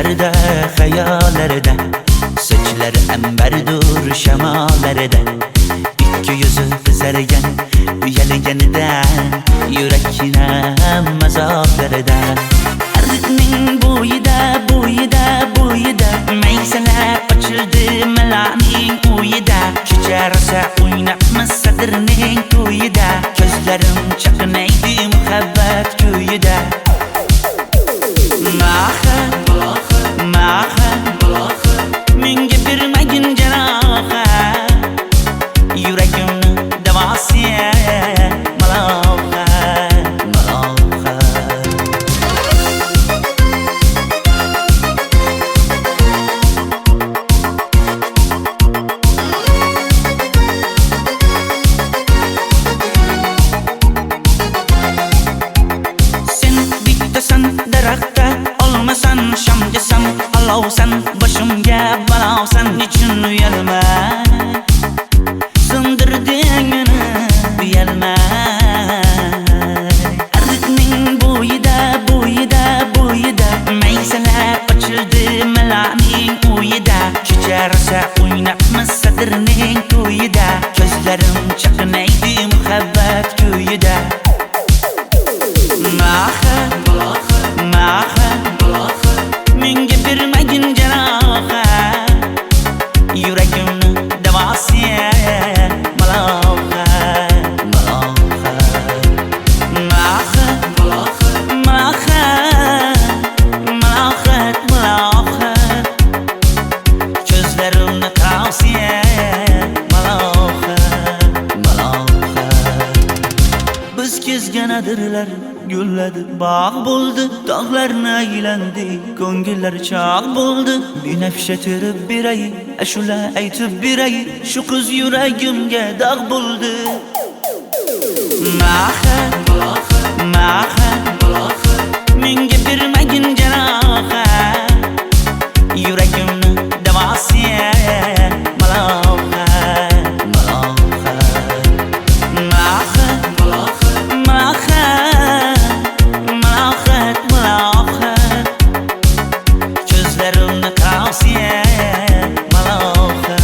Düşlerde, hayallerde, saçları emberdur şemalerde. İki yüzü kızargan, uyalganidan, yurakine mazoblarda. Arıqning bo'yida maysalar ochildi malaning uyida. Kecha rosa o'ynabmiz sadirning to'yida. Ko'zlarim chaqnaydi muhabbat kuyida. Maha menga bermagin jarohat, yuragimni davosi maloha. Sen bittasan daraxtda, olmasan shamgasan, olovsan boshimga balosan. Nechun uyalma, sindirding meni uyalma. Arıqning bo'yida maysalar ochildi malaning uyida. Kecha rosa o'ynabmiz sadirning to'yida. Ko'zlarim chaqnaydi muhabbat kuyida. Maha menga bermagin jarohat, yuragimni davosi maloha. Ko'zlarimni tavsiya maloha. Biz kezganadirlar gulladi, bog' bo'ldi, tog'larni aylandi, ko'ngillar chog' bo'ldi. Binafsha terib beray, ashula aytib beray, shu qiz yuragimga dog' bo'ldi. Maha menga bermagin jarohat, yuragimni davosi maloha. Ko'zlarimni tavsiya maloha.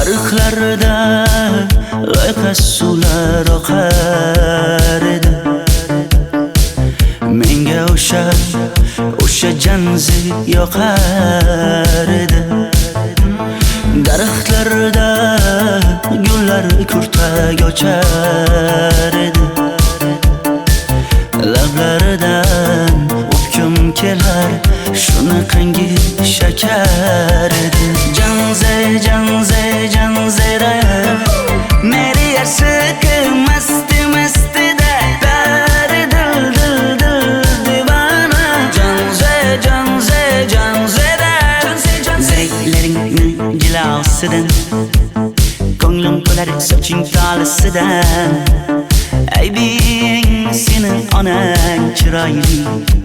Ariqlarda loyqa suvlar oqar edi. Menga o'sha janzi yoqar edi. Daraxtlarda gullar kurtak ochar edi. Lablaridan o'pkim kelar, shunaqangi shakar edi. Janzera meri yarsiqi masti da dari dil divana. Janzera zeylaringni jilosidan, ko'nglim to'lar soching tolisidan. Aybing sening onang chiroyli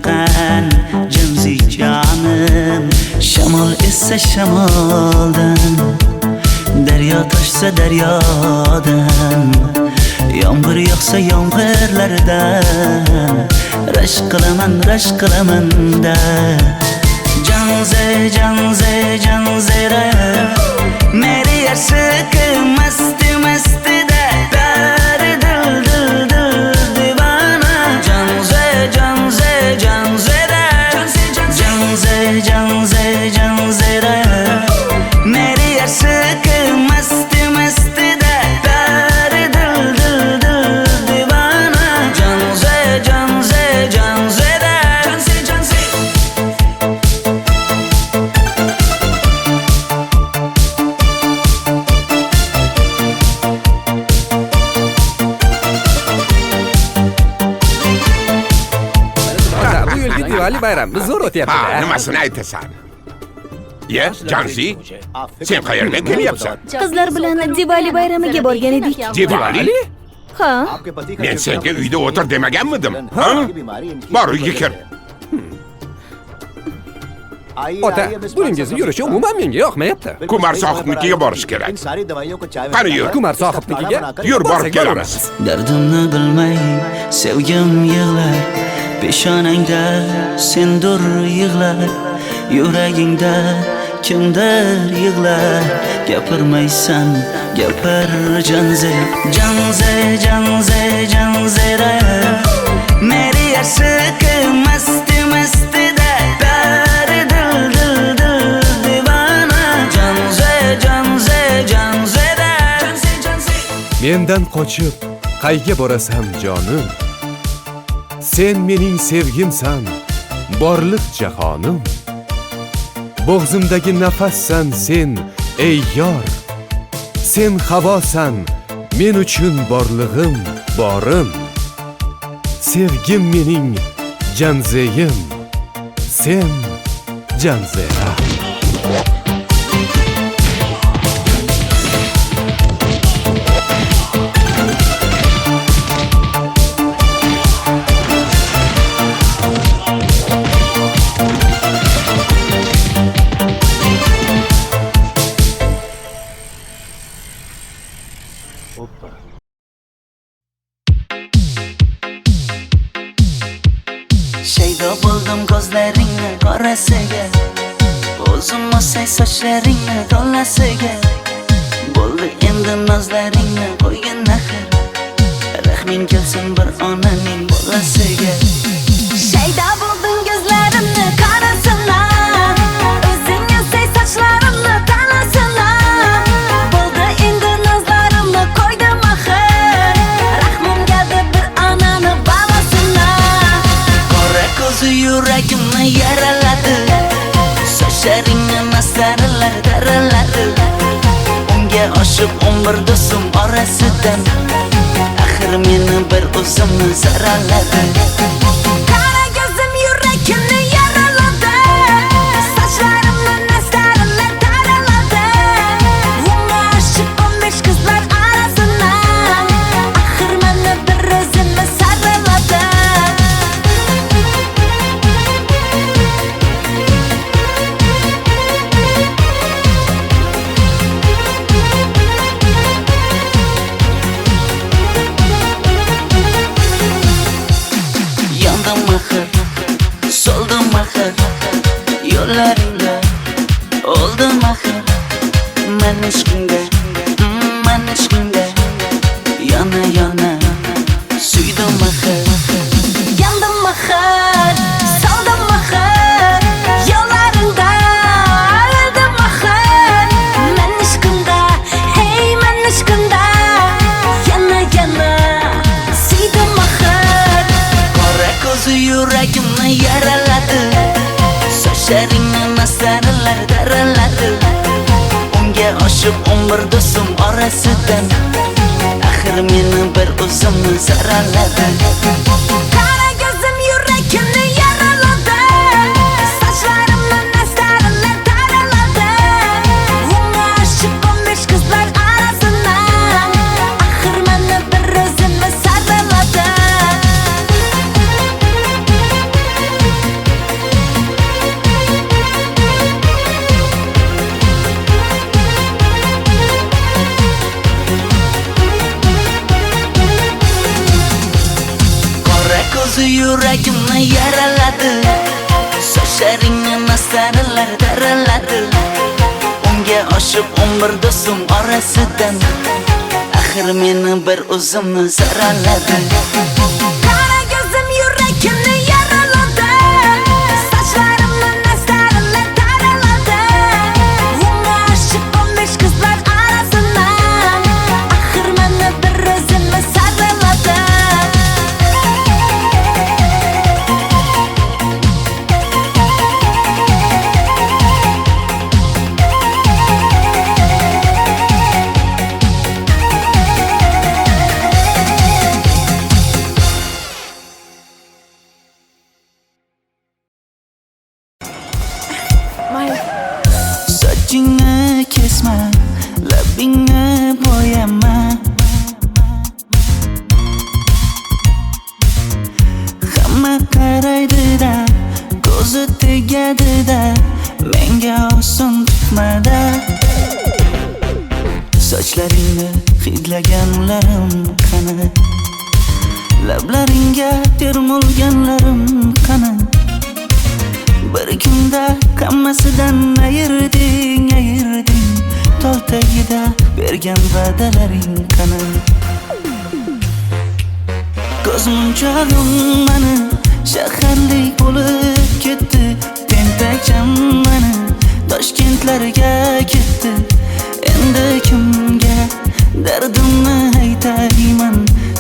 qan, janzi jonim. Shamol essa shamoldan, daryo toshsa daryodan, yomg'ir yog'sa yomg'irlardan, rashk qilaman da. Janzera meri yarsiqi masti da dari dil Diwali bayrami zo'r Ha, o'tyapti-da. nimasini aytasan? Ye, Janzi, sen qayerdan kelyapsan? Qizlar bilan Diwali bayramiga borgan edik. Diwali? Ha, Men senga uyda o'tir demaganmidim? Ha? Bor, uyga kir. Ota, buningizni yurishi umuman menga yoqmayapti. Kumar sohibnikiga borish kerak. Qani yur. Kumar sohibnikiga Yur, borib borsak kelamiz. Dardimni bilmay sevgim yig'lar, peshonangda sendur yig'lar, yuragingda kimdir yig'lar. Gapirmaysan, gapir Janze, Janze, Janze, Janzera. Meri aşık masti masti da dar dil dil dil divana. Janze, Janze, Janzera. Janze, Janze. Mendan qochib qayga borasan jonim? Sen mening sevgimsan, borliq jahonim. Bo'g'zimdagi nafassan sen, ey yor. Sen havosan, men uchun borlig'im, borim. Sevgim mening Janzeyim, sen Janzera. Shaydo bo'ldim ko'zlaringni qorasiga, o'zim o'say sochlaringni to'lasiga. Bo'ldi endi nozlaringni qo'ygan naxir, rahming kelsin bir onaning bolasiga. shayda bo'lding ko'zlarimni qarasana, o'zing yasay sochlarimni tanasana. Bo'ldi endi nazlarimni qo'ydim axir, rahmim keldi bir onani bolasina. Qora ko'zi yuragimni yaraladi, sochlaringni mastarlar daraladi. Unga oshiq 11 do'stim orasidan, axir meni bir o'zimni zaraladi. Qara ko'zim yuragimni yaraladi, sochlarimni nastarlar taraladi. Unga oshiq 15 qizlar arasina, axir meni bir o'zimni saraladi. Yandım axir, soldim axir, yo'llaringda oldim axir. Men ishqingda, men ishqingda yana yana suydim axir. Yandım axir, soldim axir, yo'llaringda oldim axir. Men ishqimda, hey men ishqimda yana yana suydim axir. Qora ko'zi yuragimni yaraladi, sochlaringni mastarlar daraladi. Unga oshiq 11 do'stim orasidan, axir meni bir o'zimni zaraladi. Qara ko'zim yuragimni yaraladi, sochlarimni nastarlar taraladi. Unga oshiq 15 qizlar arasina, axir meni bir o'zimni saraladi. Qora ko'zi yuragimni yaraladi, sochlaringni mastarlar daraladi. Unga oshiq 11 do'stim orasidan, axir meni bir o'zimni zaraladi. Qara ko'zim yuragimni yaraladi, sochlarimni nastarlar taraladi. Unga oshiq 15 qizlar arasina, axir meni bir o'zimni saraladi. sochlaringni hidlaganlarim qani, lablaringga termulganlarim qani. Bir kunda hammasidan ayırding, tol tagida bergan va'dalaring qani. Ko'zmunchog'im mani shaharlik bo'lib ketdi, tentakcham mani Toshkentlarga ketdi. Endi kimga dardimni aytayman,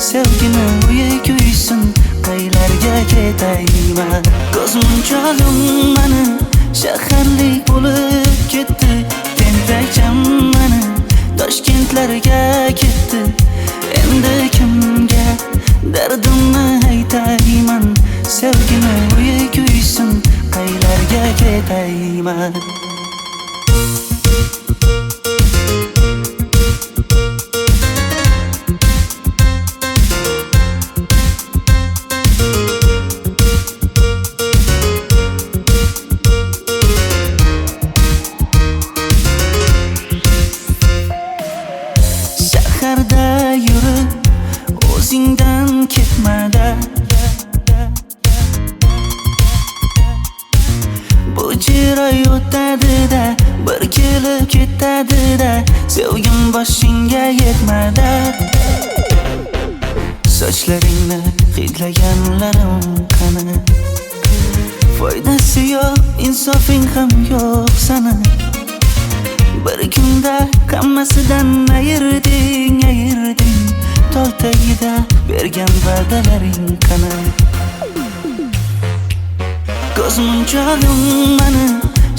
sevgini uyi kuysin, qaylarga ketayman. Ko'zmunchog'im mani shaharlik bo'lib ketdi, tentakcham mani Toshkentlarga ketdi. Endi kimga dardimni aytayman, sevgini uyi kuysin, qaylarga ketayman. Shaharda yurib o'zingdan ketmada, bu jiroy o'tadi-da, bir kelib ketadi-da, sevgim boshingga yetmada. Sochlaringni hidlaganlarim qani, foydasi yo'q, insofing ham yo'q sana. Bir kunda hammasidan ayırding, tol tagida bergan va'dalaring qani. Ko'zmunchog'im mani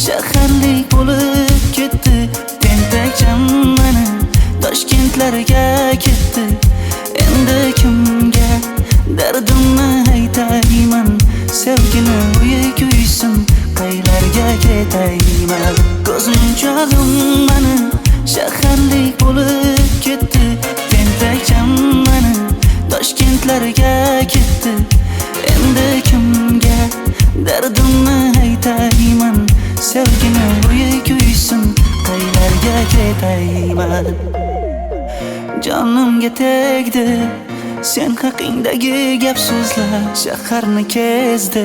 shaharlik bo'lib ketdi, tentakcham mani Toshkentlarga ketdi. Endi kimga dardimni aytayman, sevgini uyi kuysin, qaylarga ketayman. Ko'zmunchog'im mani shaharlik bo'lib ketdi, tentakcham mani Toshkentlarga ketdi. Endi kimga dardimni aytayman, sevgini uyi kuysin, qaylarga ketayman. Jonimga tegdi sen haqingdagi gap so'zlar, shaharni kezdi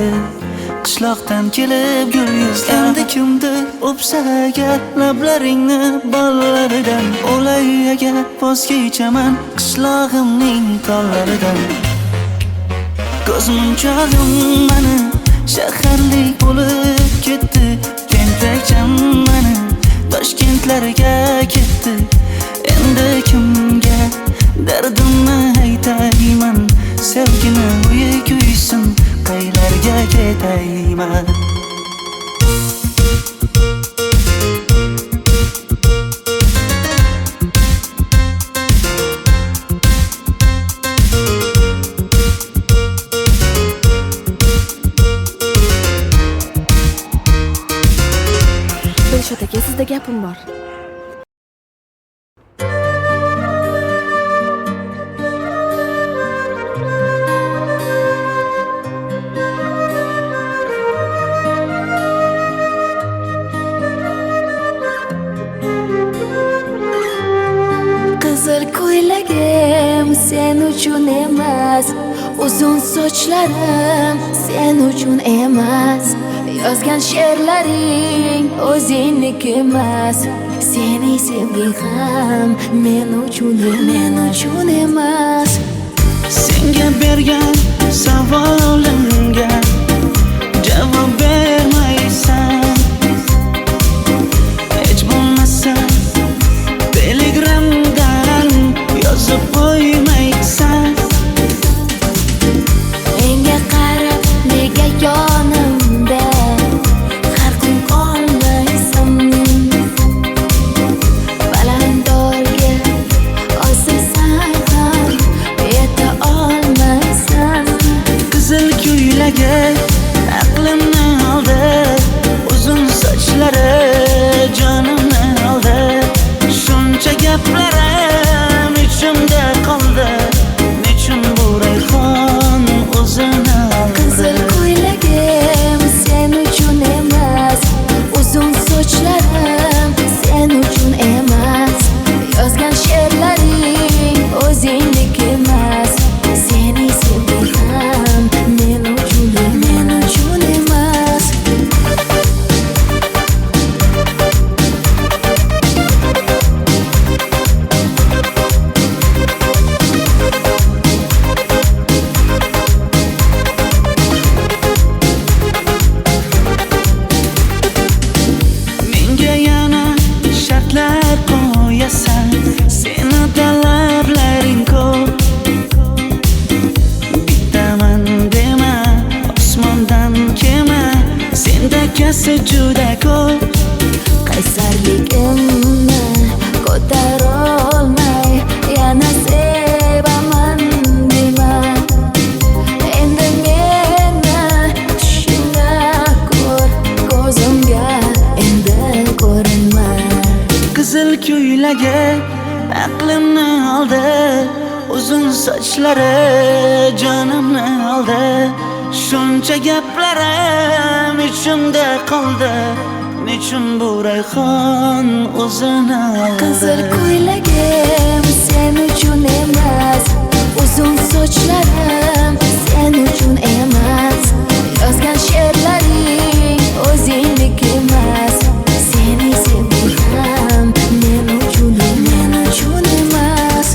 qishloqdan kelib gul yuzlar. Endi kimdir o'psa agar lablaringni bollaridan, o'lay agar voz kechaman qishlog'imning tollaridan. Ko'zmunchog'im mani shaharlik bo'lib ketdi, tentakcham mani Toshkentlarga ketdi. Endi kimga dardimni aytayman, sevgini uyi kuysin, qaylarga ketayman. Dilshod aka, sizda gapim bor. Qizil ko'ylagim sen uchun emas, uzun sochlarim sen uchun emas, yozgan she'rlaring o'zingniki emas, sening sevging ham men uchun emas. Senga bergan savolimga javob bermaysan, hech bo'lmasa telegramdan yozib qo'ymaysan. Menga qarab nega yonimda har kun qolmaysan, balandorga osilsang ham yeta olmaysan. Qizil ko'ylagi aqlimni oldi, esa juda ko'p. qaysarligimni ko'tarolmay yana sevaman dema. Endi meni tushingda ko'r, ko'zimga endi ko'rinma. Qizil ko'ylagi aqlimni oldi, uzun sochlari jonimni oldi. Shuncha gaplarim ichimda qoldi, nechun bu rayhon o'zini oldi. Qizil ko'ylagim sen uchun emas, uzun sochlarim sen uchun emas. Yozgan she'rlaring o'zingdek emas. Seni sevdim men uchun emas.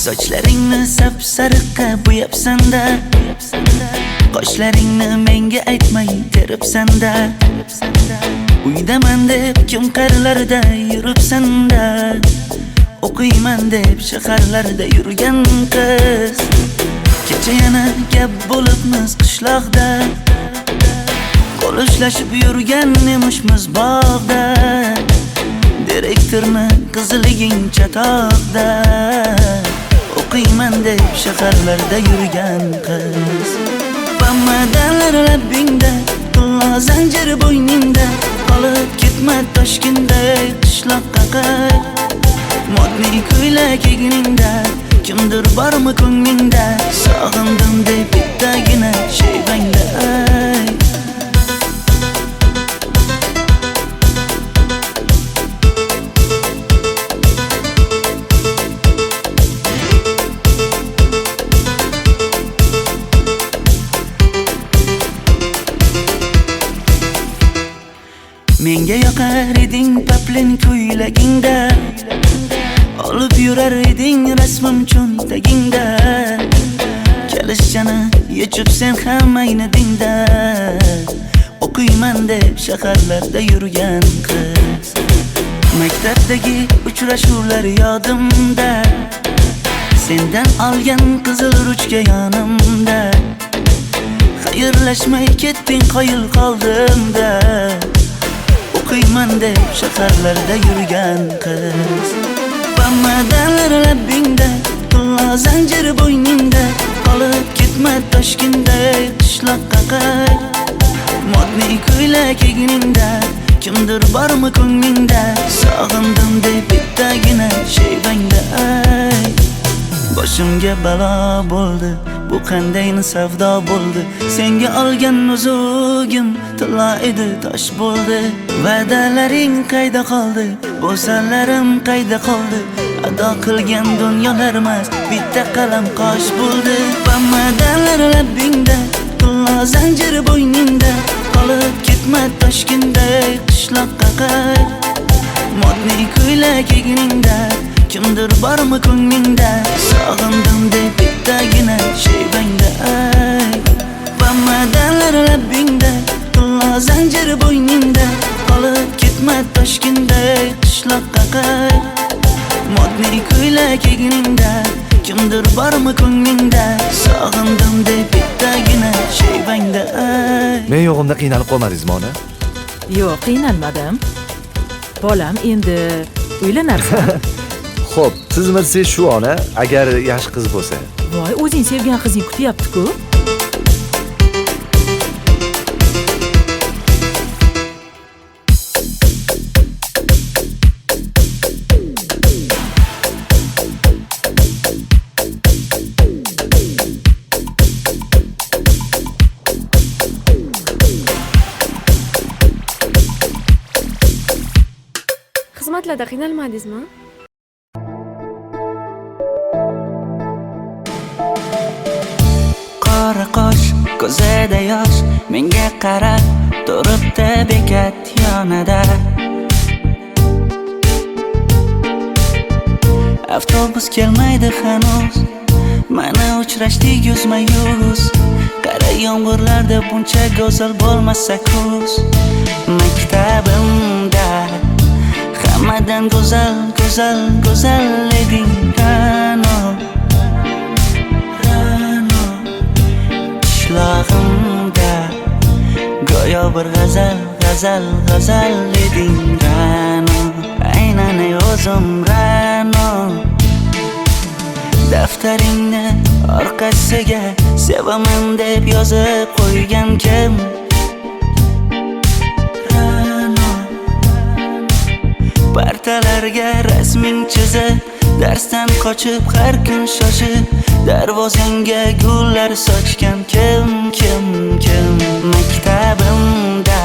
Sochlaringni sap-sariqqa bo'yabsan-da, qoshlaringni menga aytmay teribsan-da. Uydaman deb kim qarlarda yuribsan-da, o'qiyman deb shaharlarda yurgan qiz. Kecha yana gap bo'libmiz qishloqda, qo'l ushlashib yurgan emishmiz bog'da. Direktorni qiziliging chatoqda, o'qiyman deb shaharlarda yurgan qiz. Bamadanlar labbingda, tilla zanjir bo'yningda, qolib ketma Toshkentda qishloqqa qayt. Modniy ko'ylak egningda, kimdir bormi ko'nglingda, sog'indim deb bittagina shevangda ayt. Menga yoqar eding paplin ko'ylagingda, olib yurar eding rasmim cho'ntagingda. Kalishchani yechib sen ham aynadingda, o'qiyman deb shaharlarda yurgan qiz. Maktabdagi uchrashuvlar yodimda, sendan olgan qizil ruchka yonimda. Xayrlashmay ketding qoyil qoldimda, o'qiyman deb shaharlarda yurgan qiz. Bamadanlar labbingda, tilla zanjir bo'yningda, qolib ketma Toshkentda qishloqqa qayt. Modniy ko'ylak egningda, kimdir bormi ko'nglingda, sog'indim deb bittagina shevangda ayt. Boshimga balo bo'ldi, bu qanday savdo bo'ldi. Senga olgan nuzugim tilla edi, tosh bo'ldi. Va'dalaring qayda qoldi, bo'salarim qayda qoldi. Ado qilgan dunyolar emas, bitta qalam qosh bo'ldi. Bamadanlar labbingda, tilla zanjir bo'yningda, qolib ketma Toshkentda qishloqqa qayt. Modniy ko'ylak egningda, kimdir bormi ko'nglingda, sog'indim deb bittagina shevangda ayt. Bamadanlar labbingda, tilla zanjir bo'yningda, qolib ketma Toshkentda qishloqqa qayt. Modniy ko'ylak egningda, kimdir bormi ko'nglingda, sog'indim deb bittagina shevangda ayt. Men yo'g'imda qiynalib qolmadingizmi ona? Yo'q, qiynalmadim. Bolam, endi uylanarsan. Xo'p, sizmi shu ona, agar yaxshi qiz bo'lsa. Voy, o'zing sevgan qizing kutyapti-ku. Xizmatlarda qiynalmadingizmi? Qora qosh, ko'zida yosh, menga qarab turibdi bekat yonida. Avtobus kelmaydi hanuz, mana uchrashdik yuzma-yuz. Qara yomg'irlarda buncha go'zal bo'lmasa kuz. Maktabimda hammadan go'zal, go'zal, go'zal eding Ra'no. Qishlog'imda go'yo bir g'azal, g'azal, g'azal eding Ra'no. Aynan o'zim Ra'no. Daftaringni orqasiga sevaman deb yozib qo'ygan kim? Partalarga rasming chizib, darsdan qochib har kun shoshib, darvozangga gullar sochgan kim? Maktabimda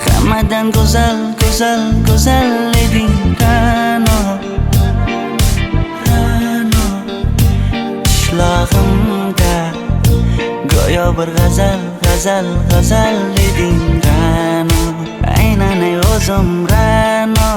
hammadan go'zal, go'zal, go'zal eding Ra'no. Qishlog'imda go'yo bir g'azal, g'azal, g'azal eding Ra'no. Aynan o'zim Ra'no.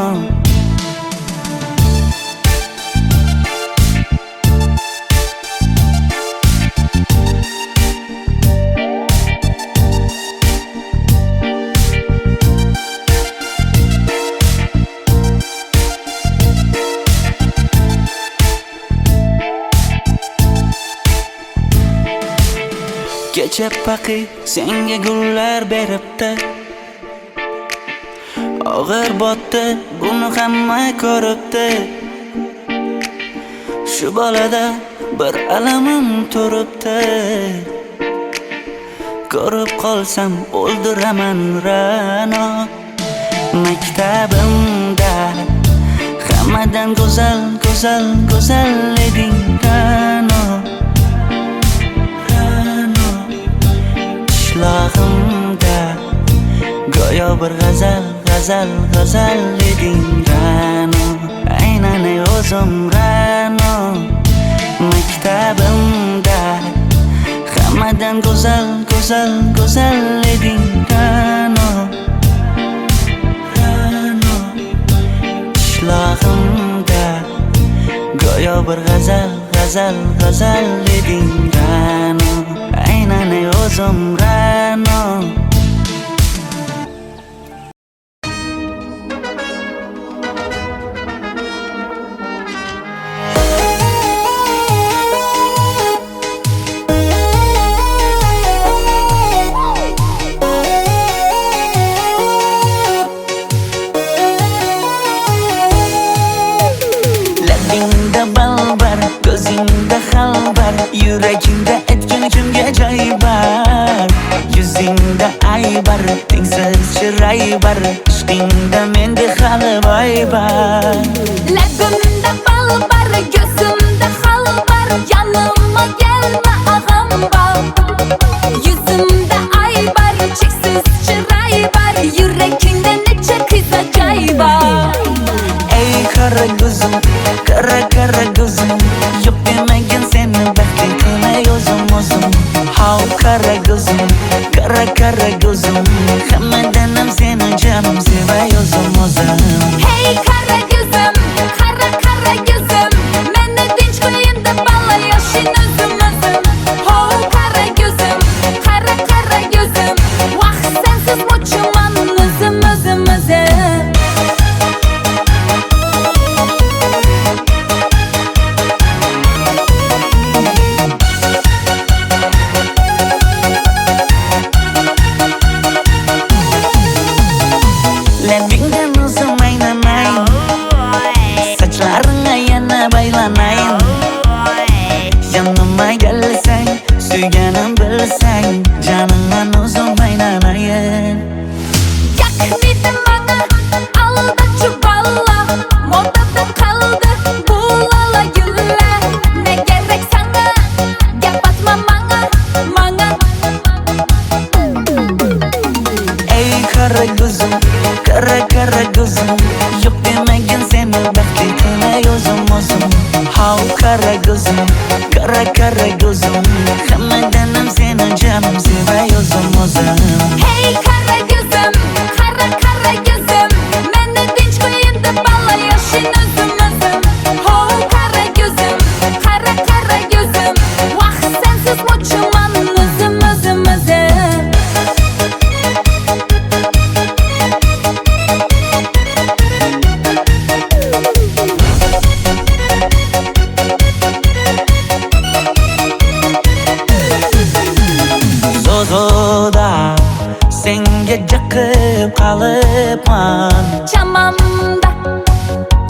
Kecha paqi senga gullar beribdi, og'ir botdi, buni hamma ko'ribdi. Shu bolada bir alamim turibdi, ko'rib qolsam o'ldiraman Ra'no. Maktabimda hammadan go'zal, go'zal, go'zal eding Ra'no. Qishlog'imda go'yo bir g'azal, g'azal, g'azal eding Ra'no. Aynan o'zim Ra'no. Maktabimda hammadan go'zal, go'zal, go'zal eding Ra'no. Qishlog'imda go'yo bir g'azal, g'azal, g'azal eding Ra'no. Aynan o'zim Ra'no. Labingda balbar, ko'zingda xalbar, yuragingda etgan kimga joy bar. Yuzingda aybar, tengsiz chiray bar, ishqingda menda hali boy bar. Labimda balbar, ko'zimda xalbar, yanıma gelme ağam bal. Yuzimda aybar, cheksiz chiray bar, yuragingda necha qiza joy bar. Ey qara ko'zim, qara qara ko'zim, yo'q demagan seni baxtli qilmay o'zim. Hav qara ko'zim, qara qara ko'zim, hammadan ham seni jonim sevay o'zim. Hey qara ko'zim, qara qara ko'zim, meni tinch qo'yinda balla yoshin o'zim. Hav qara ko'zim, qara qara ko'zim, vaqt sensiz mo'chuman o'zim. Kara kara gözüm Hammadan ham seni canım sevay o'zim Hey kara gözüm, kara kara gözüm Meni tinch qo'yin deb balla yashin o'zim Ho kara gözüm, kara kara gözüm Vaqt sensiz mo'chiman o'zim Zozoda senga jiqib qolibman Chamamda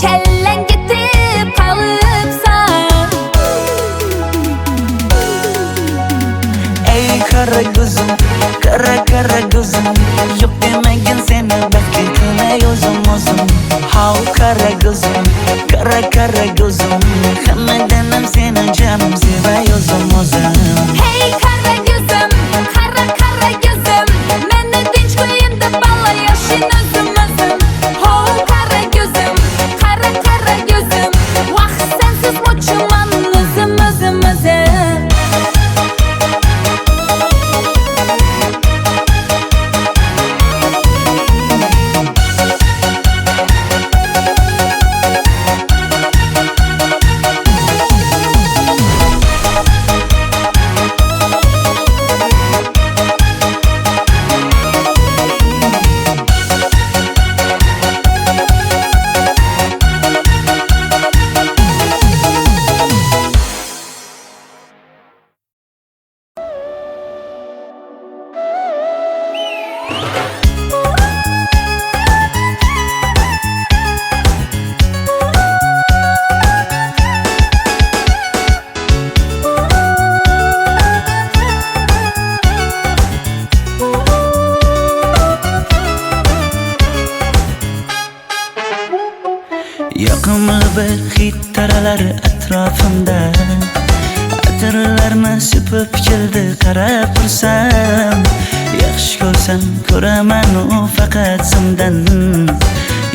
kellang ketib qolibsan Ey kara gözüm, kara gözüm Yok demagin seni baxtli qilay o'zim How kara gözüm, kara gözüm Hammadan ham seni canım sevay o'zim Hey kara gözüm, kara kara gözüm Meni tinch qo'yin deb balla yashin o'zim Ho kara gözüm, kara kara gözüm Vaqt sensiz mo'chiman o'zim Yoqimli bir hid taralar atrofimda Atirlarni sepib keldi qarab tursam Yaxshi ko'rsam ko'raman u faqat simdan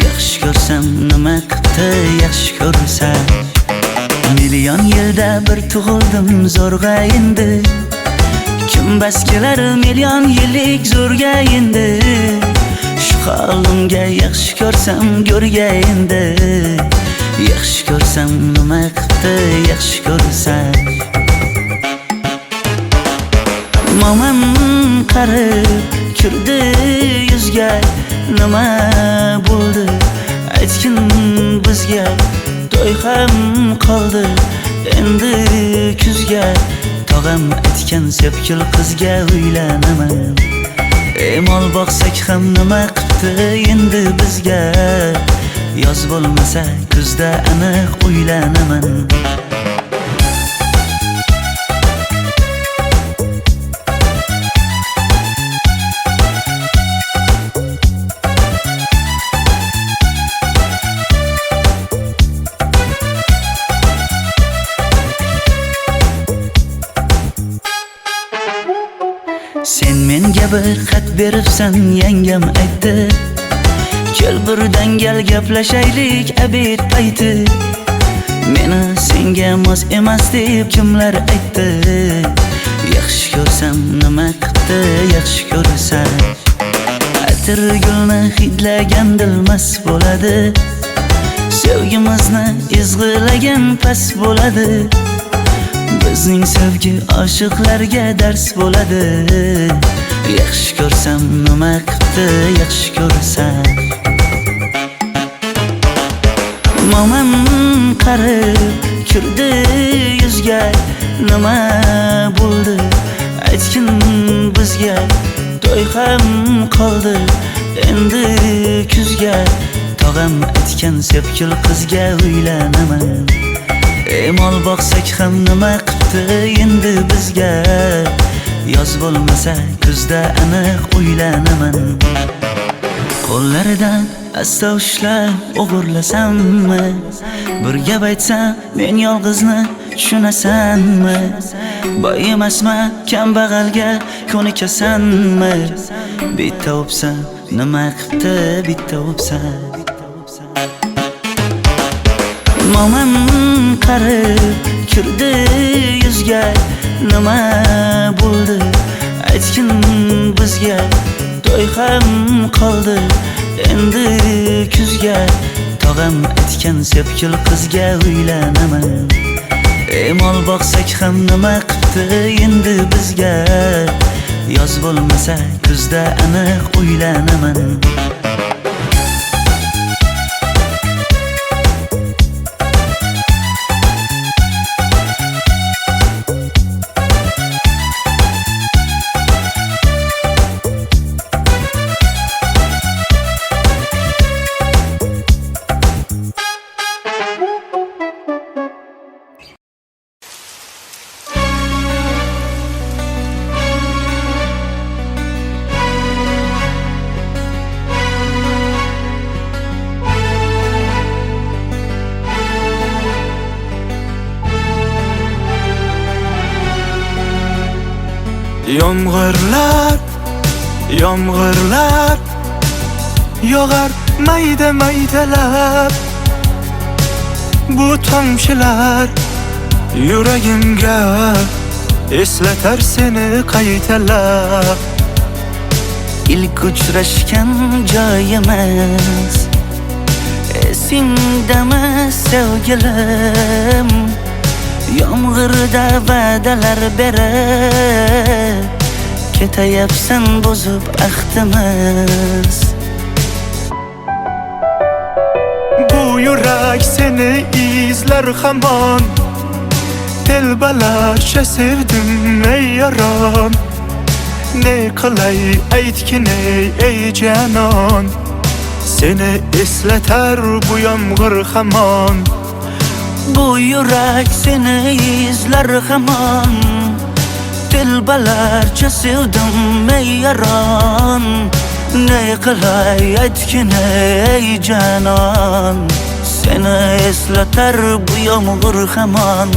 Yaxshi ko'rsam nima qildi yaxshi ko'rsam Million yilda bir tug'ildim zo'rg'a endi Kim bas kelar million yillik zo'rga endi Shu holimga yaxshi ko'rsam go'rga endi Yaxshi ko'rsam nima qildi yaxshi ko'rsam Momam qarib kirdi yuzga Nima bo'ldi aytgin bizga To'y ham qoldi endi kuzga Tog'am aytgan sepkil qizga uylanaman Mol boqsak ham nima qildi endi bizga Yoz bo'lmasa kuzda aniq uylanaman Sen menga bir xat beribsan yangam aytdi Kel birdan gal gaplashaylik abid payti Meni senga mos emas deb kimlar aytdi Yaxshi ko'rsam nima qildi yaxshi ko'rsam Atir gulni hidlagan dilmas bo'ladi Sevgimizni izg'ilagan pas bo'ladi Bizning sevgi oshiqlarga dars bo'ladi Yaxshi ko'rsam nima qildi yaxshi ko'rsam Momam qarib kirdi yuzga Nima bo'ldi aytgin bizga To'y ham qoldi endi kuzga Tog'am aytgan sepkil qizga uylanaman Mol boqsak ham nima qildi endi bizga Yoz bo'lmasa kuzda aniq uylanaman Qo'llaridan asta ushlab o'g'irlasammi Bir gap aytsam men yolg'izni tushunasanmi Boy emasman kambag'alga ko'nikasanmi Bitta o'psam nima qildi bitta o'psam Mo'min qarib kirdi yuzga, nima bo'ldi aytgin bizga. To'y ham qoldi endi kuzga, tog'am aytgan sepkil qizga uylanaman. Mol boqsak ham nima qipti endi bizga, yoz bo'lmasa kuzda aniq uylanaman. Yomg'irlar, yomg'irlar yog'ar mayda maydalab. Bu tomchilar yuragimga eslatar seni qaytalab. İlk uchrashgan joyimiz esingdami sevgilim? Yomg'irda va'dalar berib ketayapsan bozib ahdimiz. Bu yurak seni izler hamon, telbalarcha sevdim ey yaron. Ne qilay aytgin ey canon, seni eslatar bu yomg'ir hamon. Bu yurak seni izler hamon, telbalarcha sevdim ey yaron. Ne qilay aytgin ey canon, seni eslatar bu yomg'ir hamon.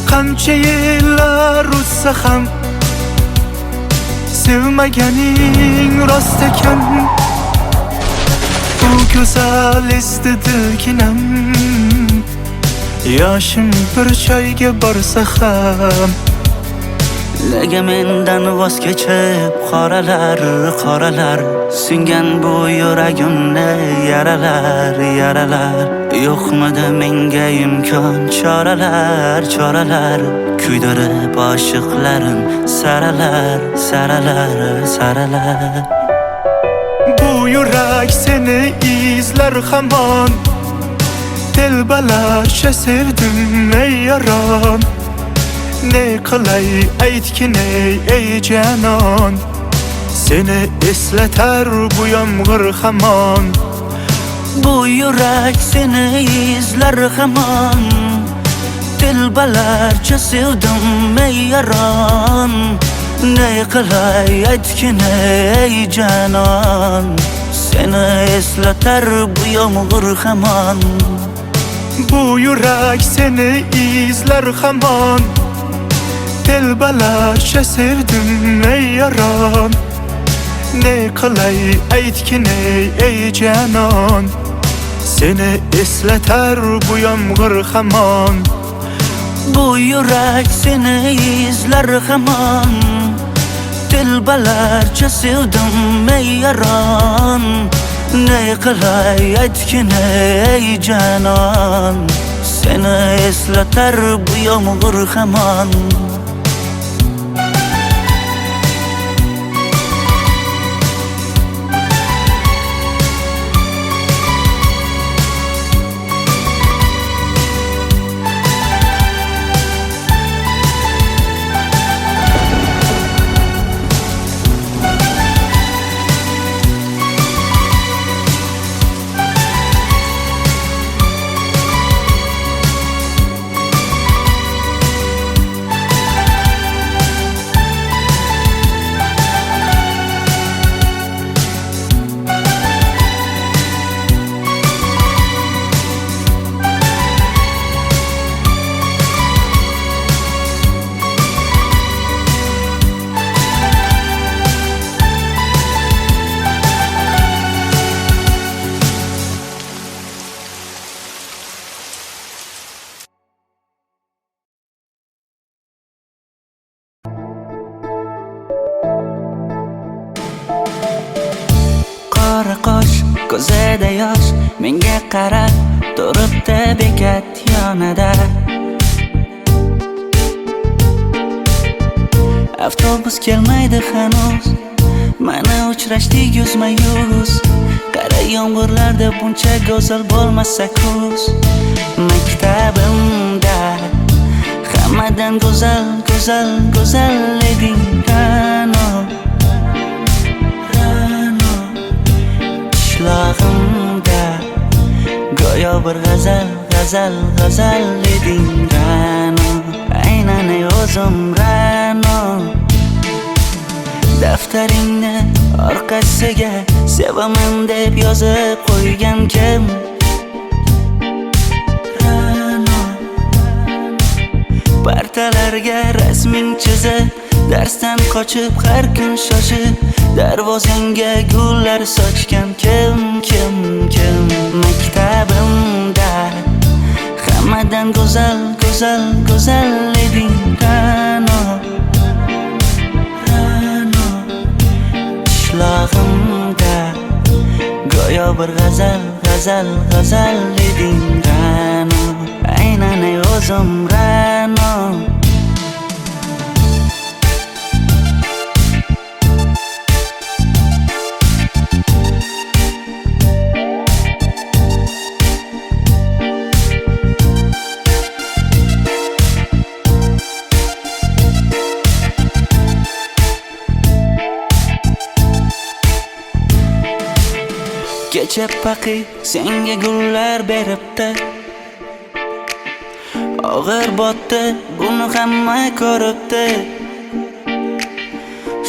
Qancha yillar o'tsa ham sevmaganing rost ekan. Bu go'zal esdi dilginam, yoshim bir joyga borsa ham. Nega mendan voz kechib qoralar, qoralar singan bu yuragimni yaralar, yaralar. Yo'qmidi menga imkon choralar, choralar kuydirib oshiqlarim saralar, saralar, saralar. Bu yurak seni izler hamon, telbalarcha sevdim ey yaron. Ne qilay aytgin ey canon, seni eslatar bu yomg'ir hamon. Bu yurak seni izler hamon, telbalarcha sevdim ey yaron. Ne qilay aytgin ey canon, seni eslatar bu yomg'ir hamon. Bu yurak seni izler hamon, telbalarcha sevdim ey yaron. Ne qilay aytgin ey canon, seni eslatar bu yomg'ir hamon. Bu yurak seni izler hamon, telbalarcha sevdim ey yaron. Ne qilay aytgin ey canon, seni eslatar bu yomg'ir hamon. qora qosh, ko'zida yosh, menga qarab turibdi bekat yonida. Avtobus kelmaydi hanuz, mana uchrashdik yuzma-yuz. Qara yomg'irlarda buncha go'zal bo'lmasa kuz. Maktabimda hammadan go'zal, go'zal, go'zal eding Ra'no. Ra'no qishlog'imda go'yo bir g'azal, g'azal, g'azal eding Ra'no. Aynan o'zim Ra'no. Daftaringni orqasiga sevaman deb yozib qo'ygan kim? Ra'no. Partalarga rasming chizib, darsdan qochib har kun shoshib, darvozangga gullar sochgan kim, kim, kim? Maktabimda hammadan go'zal, go'zal, go'zal eding Ra'no. Ra'no qishlog'imda go'yo bir g'azal, g'azal, g'azal eding Ra'no. Aynan o'zim Ra'no. Kecha paqi senga gullar beribdi, og'ir botdi, buni hamma ko'ribdi.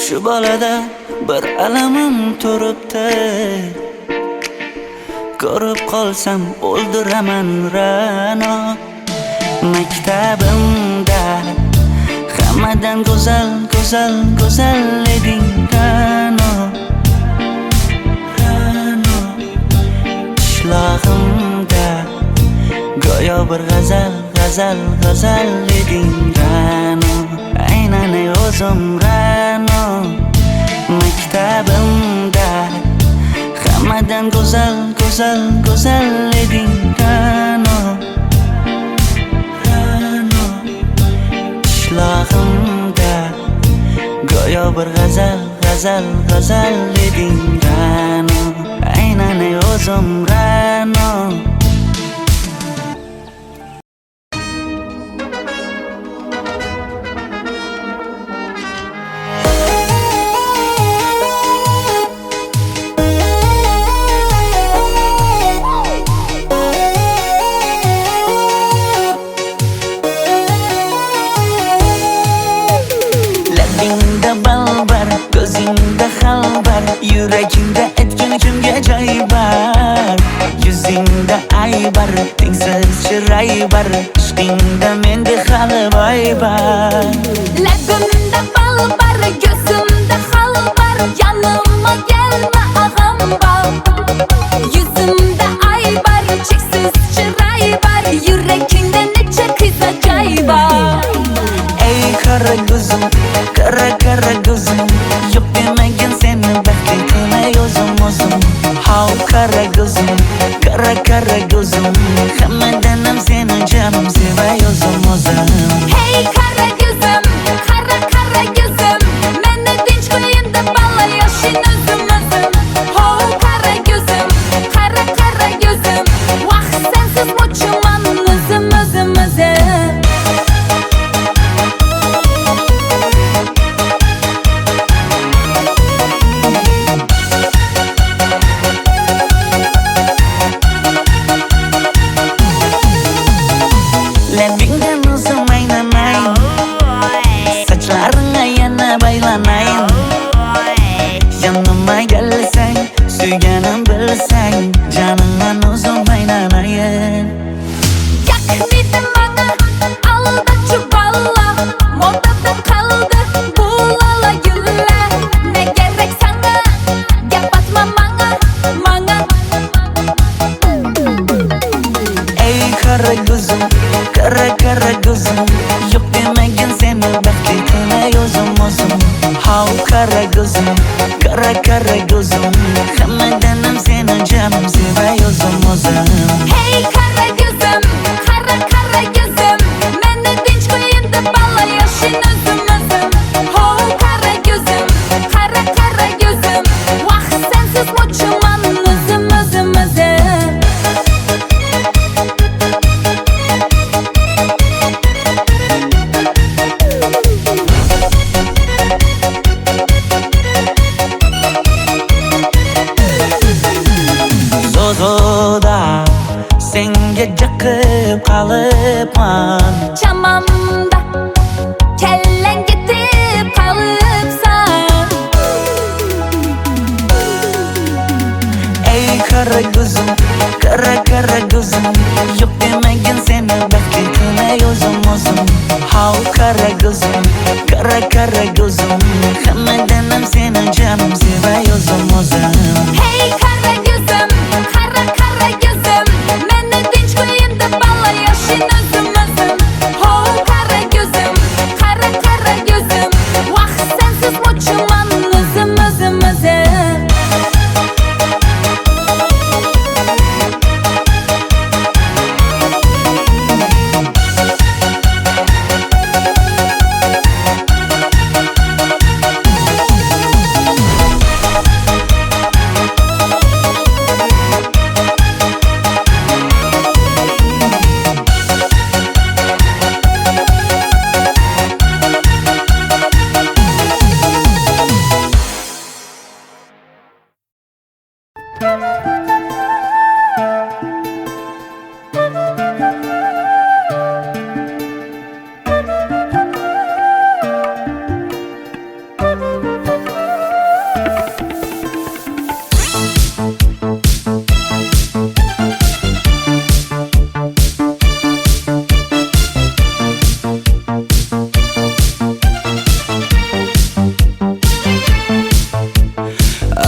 Shu bolada bir alamim turibdi, ko'rib qolsam o'ldiraman Ra'no. Maktabimda hammadan go'zal, go'zal, go'zal eding Ra'no. Qishlog'imda go'yo bir g'azal, g'azal, g'azal eding Ra'no. Aynan o'zim Ra'no. Maktabimda hammadan go'zal, go'zal, go'zal eding Ra'no. Ra'no qishlog'imda go'yo bir g'azal, g'azal, g'azal eding Ra'no. Aynan o'zim Ra'no. Labingda balbar, ko'zingda xalbar, yuragingda etgan kimga joy bar. Yuzingda aybar, tengsiz chiray bar, ishqingda menda hali boy bar. Labimda balbar, ko'zimda xalbar, yanıma gelme ağam bal. Yuzimda aybar, cheksiz chiray bar, yuragingda necha qiza joy bar. Ey qara ko'zim, qara qara ko'zim, yo'q demagan seni baxtli qilmay o'zim o'zim. Hav qara ko'zim, qara qara ko'zim, hammadan ham seni jonim sevay o'zim o'zim. Hey qara ko'zim, qara qara ko'zim, meni tinch qo'yin deb balla yoshin o'zim o'zim. Hav qara ko'zim, qara qara ko'zim, vaqt sensiz mo'chiman o'zim o'zim o'zim. Labingdan o'zim aynamayın, sochlaringga yana baylanayın. Yanıma gelsang, suyganim bilsang, janimdan o'zim aynamayın. Yaknidi bana alda çuballa, modada kaldı bu lala güller. Ne gerek sana, yapatma bana, bana. Ey qara ko'zim, qara qara ko'zim, yo'q demagan seni baxtli qilmay o'zim o'zim. Hav qara ko'zim, qara qara ko'zim, hammadan qolibman. Chamamda kallang ketib qolibsan. Ey qara ko'zim, qara ko'zim, yo'q demagin seni baxtli qilay o'zim. Hav qara ko'zim, qara ko'zim, hammadan ham seni jonim sevay o'zim. Hey qara ko'zim, qara ko'zim, meni tinch qo'yin deb balla yashin o'zim. Ho qara ko'zim, qara ko'zim, vaqt sensiz mo'chiman o'zim.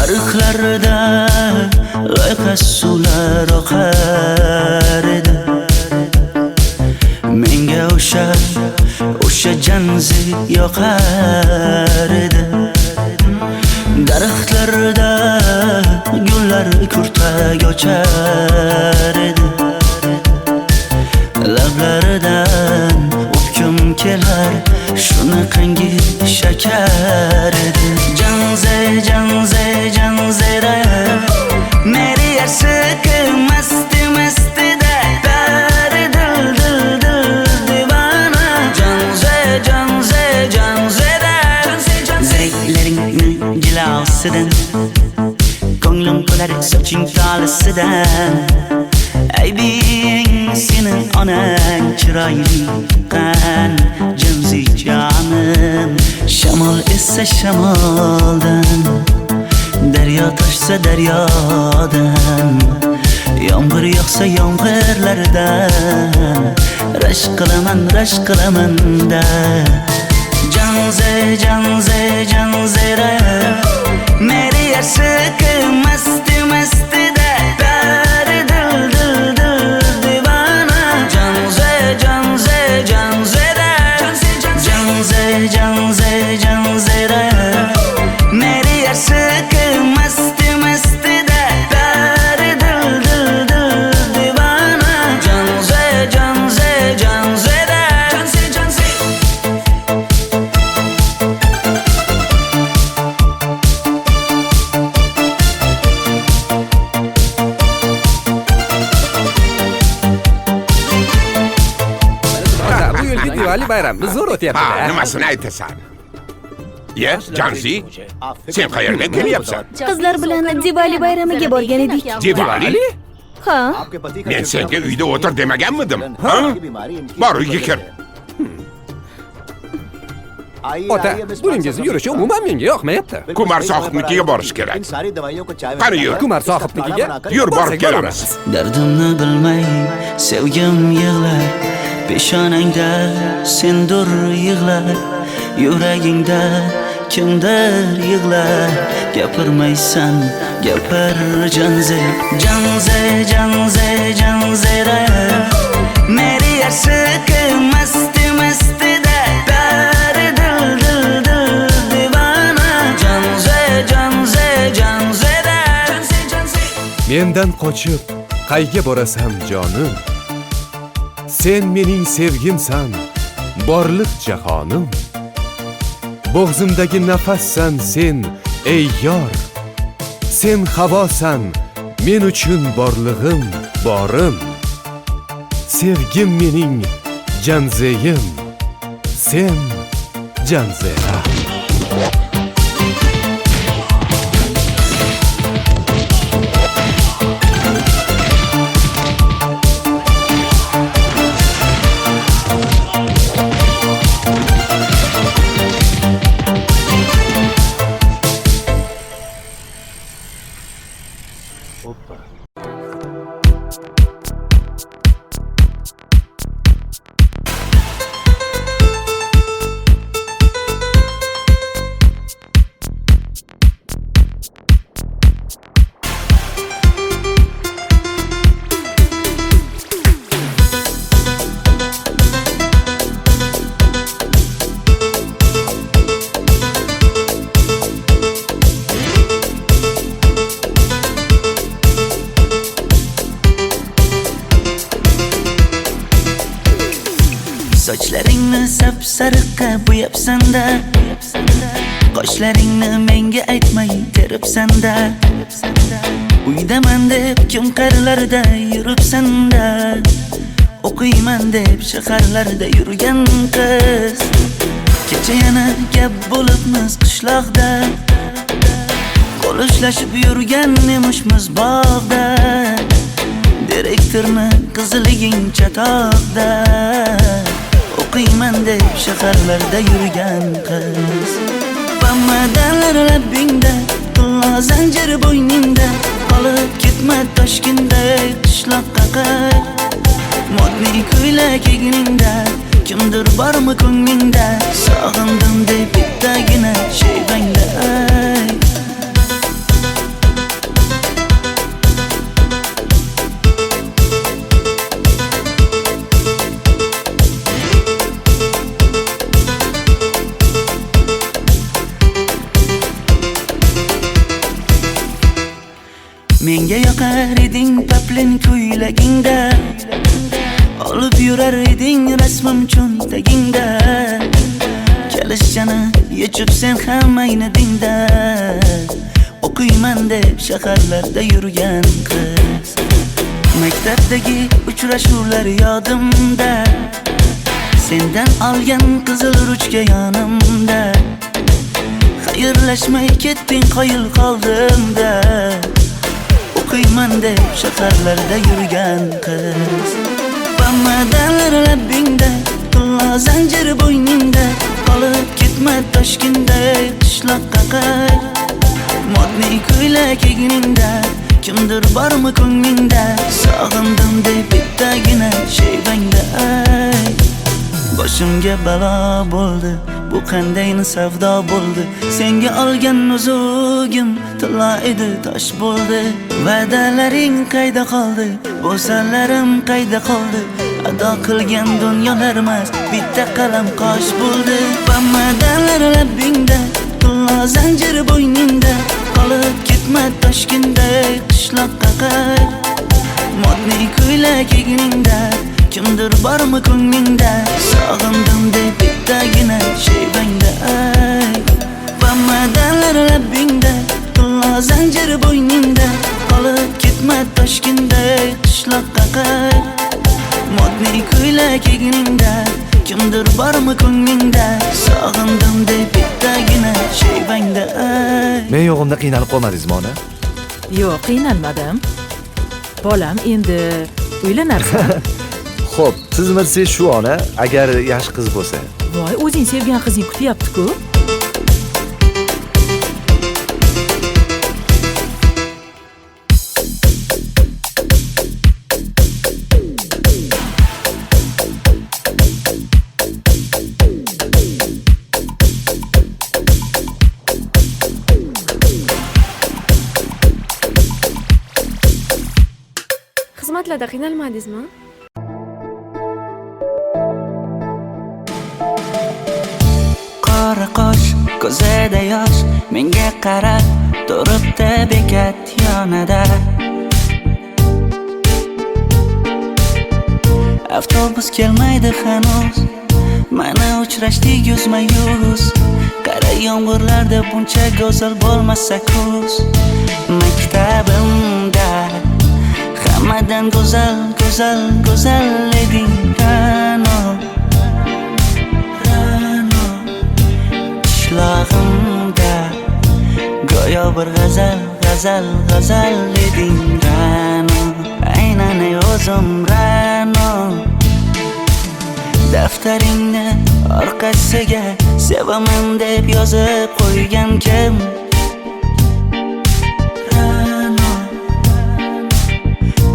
Ariqlarda loyqa suvlar oqar edi. Menga o'sha janzi yoqar edi. Daraxtlarda gullar kurtak ochar edi. Lablaridan o'pkim kelar, shunaqangi shakar edi. Janzera meri yarsiqi masti da dari dil divana. Janzera zeylaringni jilosidan, ko'nglim qolar soching tolisidan. Aybing sening onang chiroyli qan janzi jonim. Shamol essa shamoldan, daryo toshsa daryodan, yomg'ir yog'sa yomg'irlardan rashk qilaman da. Janzera meri yarsiqi masti da dari dil divana. Janzera meri yarsiqi masti da dari dil divana. Janzera Bu yilgi Diwali bayrami zo'r Ha, o'tyapti-da. nimasini aytasan? Ye, Janzi, sen qayerdan kelyapsan? Qizlar bilan Diwali bayramiga borgan edik. Diwali? Ha? Men senga uyda o'tir demaganmidim? Ha? Bor uyga kir. Ota, buningizni yurishi umuman menga yoqmayapti. Kumar sohibnikiga borish kerak. Qani yur. Kumar sohibnikiga Yur, borib borsak kelamiz. Dardimni bilmay sevgim yig'lar, peshonangda sendur yig'lar, yuragingda kimdir yig'lar. Gapirmaysan, gapir janzera meri yarsiqi masti da dari dil divana. Janzera Mendan qochib qayga borasan jonim? Sen mening sevgimsan, borliq jahonim. Bo'g'zimdagi nafassan sen, ey yor. Sen havosan, men uchun borlig'im, borim. Sevgim mening janzeyim, sen janzera. Sochlaringni sap-sariqqa bo'yabsan-da, qoshlaringni menga aytmay teribsan-da. Uydaman deb kim qarilarda yuribsan-da, o'qiyman deb shaharlarda yurgan qiz. Kecha yana gap bo'libmiz qishloqda, qo'l ushlashib yurgan emishmiz bog'da. Direktorni qiziliging chatoqda, o'qiyman deb shaharlarda yurgan qiz. Bamadanlar labbingda, qillo zanjir bo'yningda, qolib ketma Toshkentda qishloqqa qayt. Modniy ko'ylak egningda, kimdir bormi ko'nglingda, sog'indim deb bittagina shevangda ayt. Menga yoqar eding paplin ko'ylagingda, olib yurar eding rasmim cho'ntagingda. Kalishchani yechib sen ham aynadingda, o'qiyman deb shaharlarda yurgan qiz. Maktabdagi uchrashuvlar yodimda, sendan olgan qizil ruchka yonimda. Xayrlashmay ketding qoyil qoldimda, o'qiyman deb shaharlarda yurgan qiz. Bamadanlar labbingda, qillo zanjir bo'yningda, qolib ketma Toshkentda qishloqqa qayt. Modniy ko'ylak egningda, kimdir bormi ko'nglingda, sog'indim deb bittagina shevangda ayt. Boshimga balo bo'ldi, bu qandayni savdo bo'ldi. Senga olgan nuzugim tilla edi, tosh bo'ldi. Va'dalaring qayda qoldi, bo'salarim qayda qoldi. Ado qilgan dunyolar emas, bitta qalam qosh bo'ldi. Bamadanlar labbingda, tilla zanjir bo'yningda, qolib ketma Toshkentda qishloqqa qayt. Modniy ko'ylak egningda, kimdir bormi ko'nglingda, sog'indim deb bittagina shevangda ayt. Bamadanlar labbingda, qillo zanjir bo'yningda, qolib ketma Toshkentda qishloqqa qayt. Modniy ko'ylak egningda, kimdir bormi ko'nglingda, sog'indim deb bittagina shevangda ayt. Men yo'g'imda qiynalib qolmadingizmi ona? Yo'q, qiynalmadim. Bolam, endi uylanarsan. Xo'p, siz bilsangiz shu ona, agar yaxshi qiz bo'lsa. Voy, o'zing sevgan qizing kutyapti-ku. Xizmatlarda qiynalmadingizmi? Qora qosh, ko'zida yosh, menga qarab turibdi bekat yonida. Avtobus kelmaydi hanuz, mana uchrashdik yuzma-yuz. Qara yomg'irlarda buncha go'zal bo'lmasa kuz. Maktabimda hammadan go'zal, go'zal, go'zal eding Ra'no. Qishlog'imda go'yo bir g'azal, g'azal, g'azal eding Ra'no. Aynan o'zim Ra'no. Daftaringni orqasiga sevaman deb yozib qo'ygan kim? Ra'no.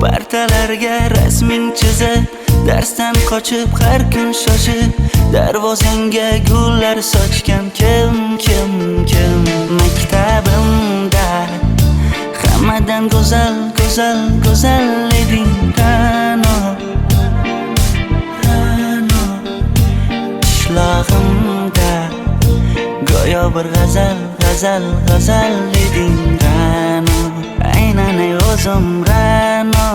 Partalarga rasming chizib, darsdan qochib har kun shoshib, darvozangga gullar sochgan kim, kim, kim? Maktabimda hammadan go'zal, go'zal, go'zal eding Ra'no. Ra'no. Qishlog'imda go'yo bir g'azal, g'azal, g'azal eding Ra'no. Aynan o'zim Ra'no.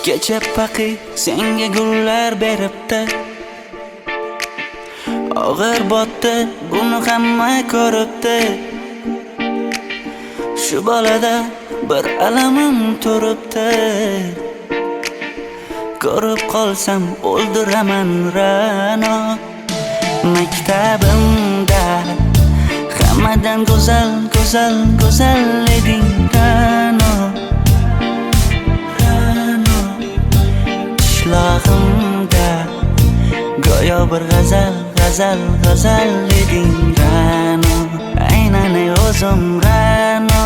kecha paqi senga gullar beribdi. Og'ir botdi, buni hamma ko'ribdi. Shu bolada bir alamim turibdi. Ko'rib qolsam o'ldiraman Ra'no. Maktabimda hammadan go'zal, go'zal, go'zal eding Ra'no. Ra'no. Qishlog'imda go'yo bir g'azal, g'azal, g'azal eding Ra'no. Aynan o'zim Ra'no.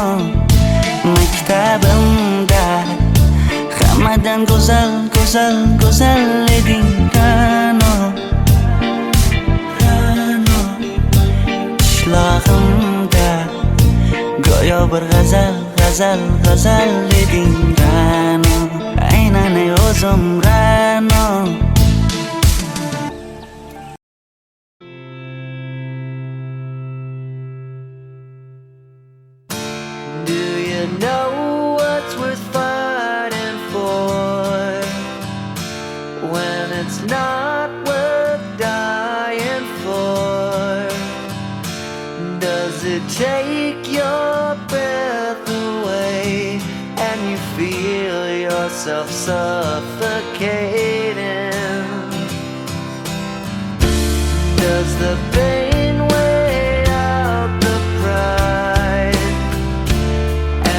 Maktabimda hammadan go'zal, go'zal, go'zal eding Ra'no. Ra'no. Qishlog'imda go'yo bir g'azal, g'azal, g'azal eding Ra'no. Aynan o'zim Ra'no. Do you know what's worth fighting for when it's not worth dying for? Does it take your breath away and you feel yourself suffocating? Does the pain weigh out the pride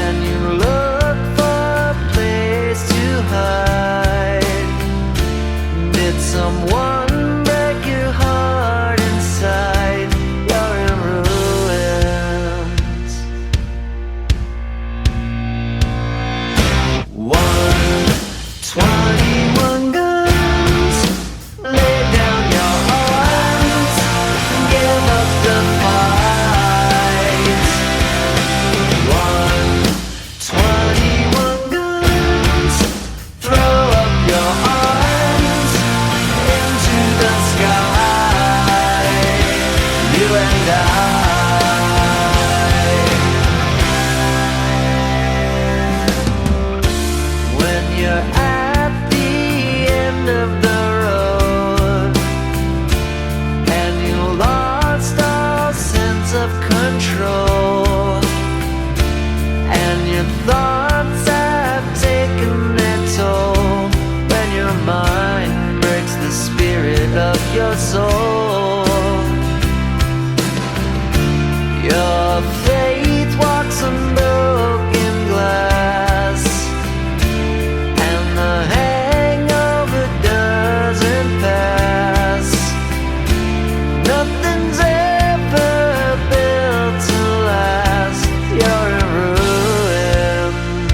and you look for a place to hide? Did someone break your heart inside? You're in ruins. 121 guns, lay down your arms, give up the fight. 121 guns, throw up your arms into the sky. You and I. When you're at the end of the road and you lost all sense of control and your thoughts have taken their toll, when your mind breaks the spirit of your soul, your faith walks on broken glass and the hangover doesn't pass. Nothing's ever built to last. You're in ruins.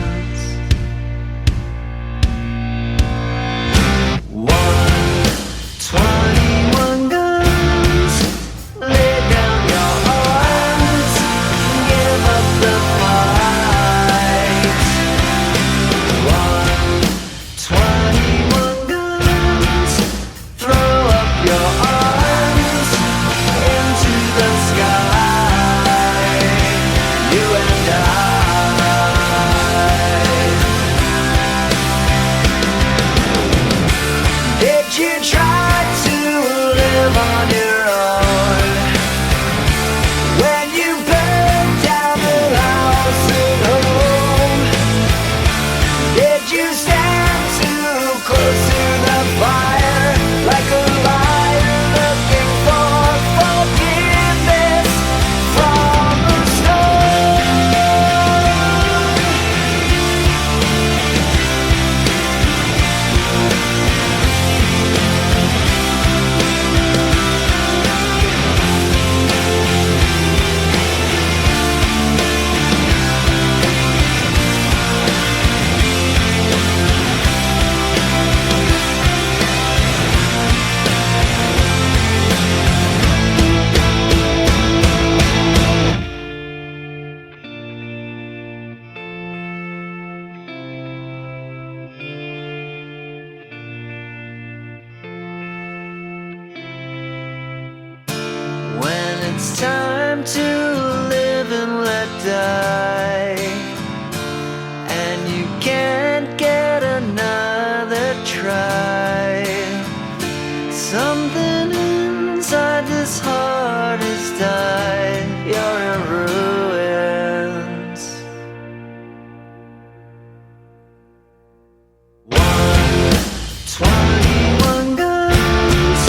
21 guns,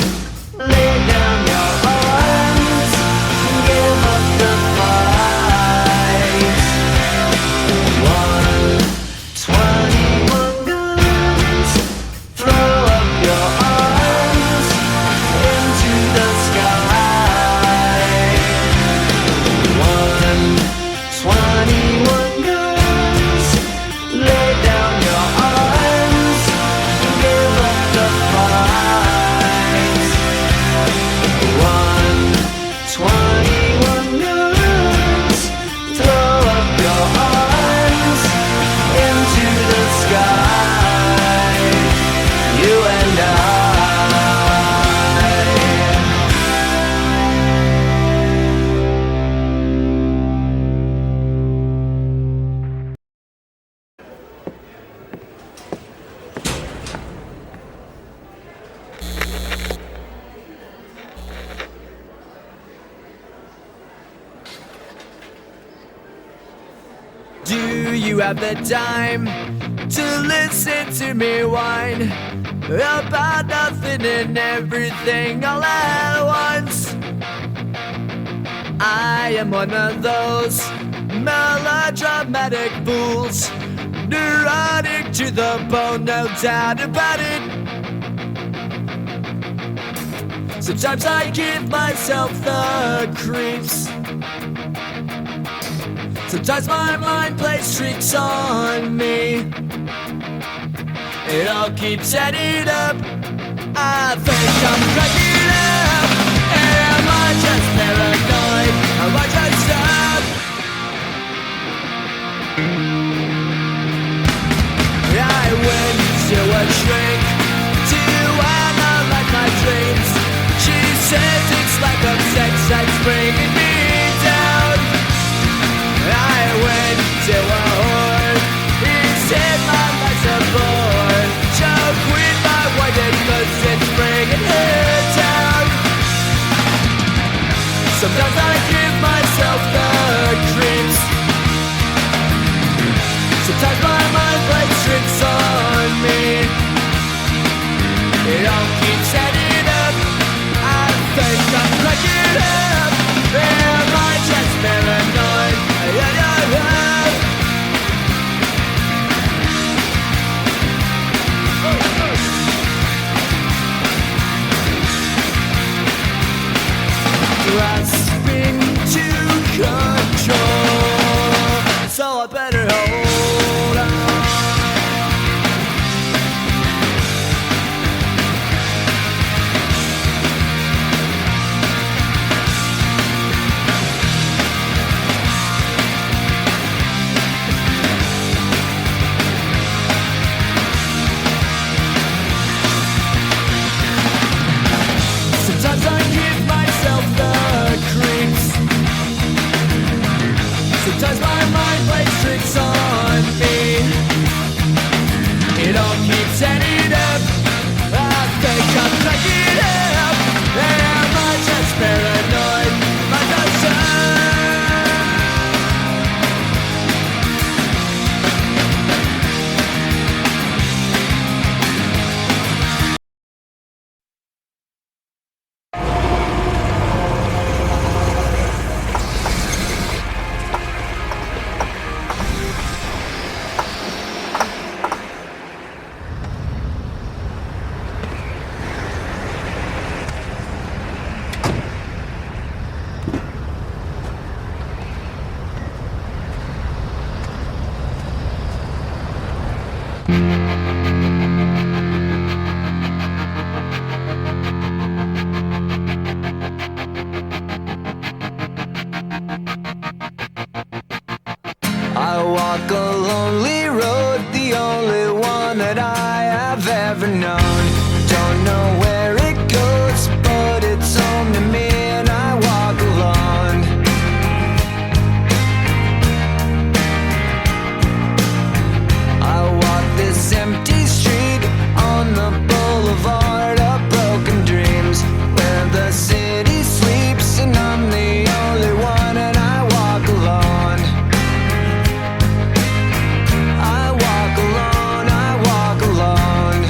lay down your arms, give up the fight. 21 guns, throw up your arms into the sky. 21 guns, lay down your arms, give up the fight. 21 guns, throw up your arms into the sky. You and I. Do you have the time to listen to me whine about nothing and everything all at once? I am one of those melodramatic fools, neurotic to the bone, no doubt about it. Sometimes I give myself the creeps. Sometimes my mind plays tricks on me. It all keeps adding up. I think I'm cracking up. Am I just paranoid? Am I just up? I went to a shrink to analyze my dreams. She says it's lack of sex that's bringing me down. I went to a whore. He said my life's a bore. Choke with my white cause it's bringing her down. Sometimes I give myself the creeps. Sometimes my mind plays tricks on me. It all keeps adding up. I think I'm cracking up. Am I just paranoid? Grasping to control, so I better hold on. Sometimes I give myself the creeps. Sometimes my mind plays tricks on me. It all keeps adding up. I think I'm cracking up. Am I just paranoid? Am I just I walk a lonely road, the only one that I have ever known. Don't know where it goes, but it's home to me and I walk alone. I walk this empty street on the boulevard of broken dreams, where the city sleeps and I'm the only one and I walk alone. I walk alone, I walk alone.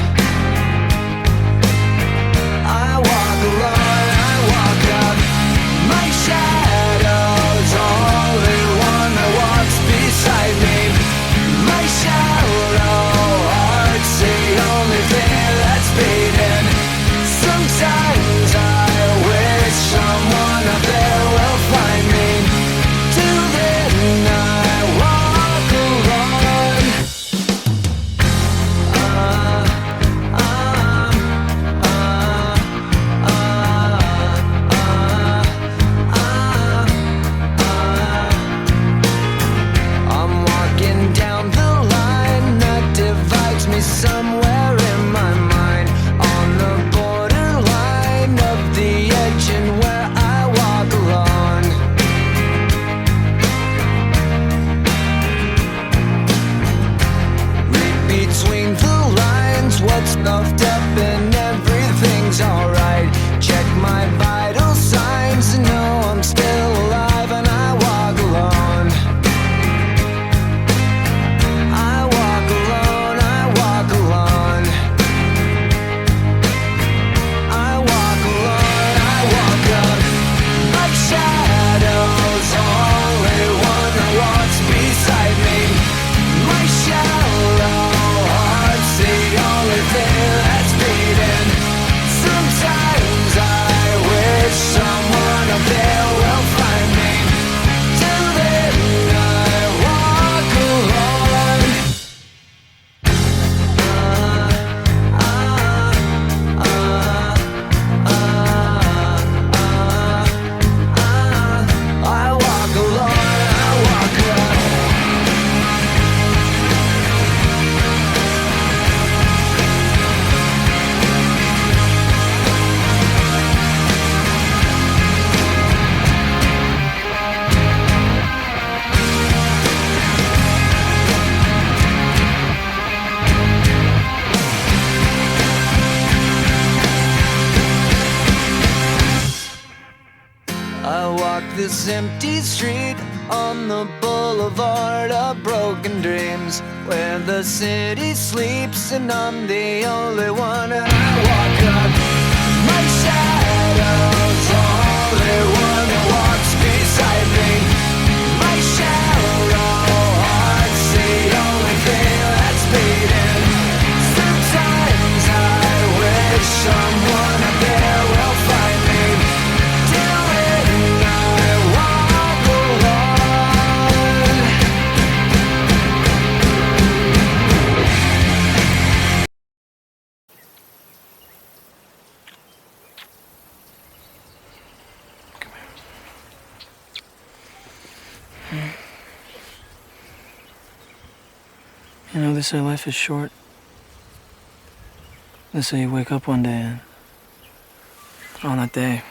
this empty street on the boulevard of broken dreams, where the city sleeps and I'm the only one. And I walk up, my shadow's only one that walks beside me. My shallow heart's the only thing that's beating. Sometimes I wish someone up there will find me. Till then I walk alone. You know, they say life is short. They say you wake up one day and on that day,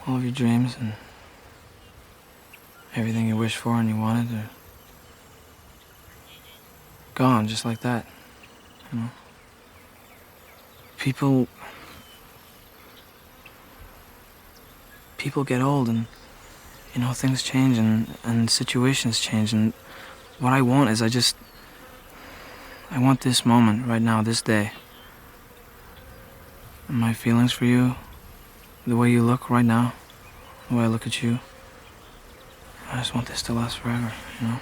all of your dreams and everything you wished for and you wanted are gone just like that, you know? People get old and, you know, things change and situations change, and what I want is I want this moment right now, this day. And my feelings for you, the way you look right now, the way I look at you. I just want this to last forever, you know?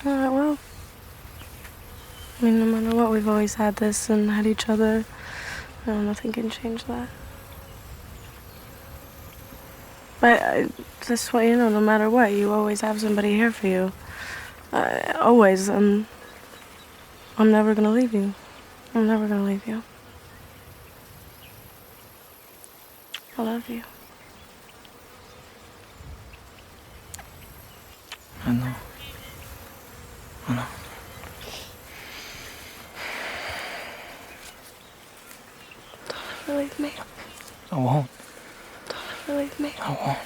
Alright, well. I mean, no matter what, we've always had this and had each other. Nothing can change that. But I just want you to know, no matter what, you always have somebody here for you. Always. I'm never gonna leave you. I'm never gonna leave you. I love you. I know. I know. Don't ever leave me. I won't. Don't ever leave me. I won't.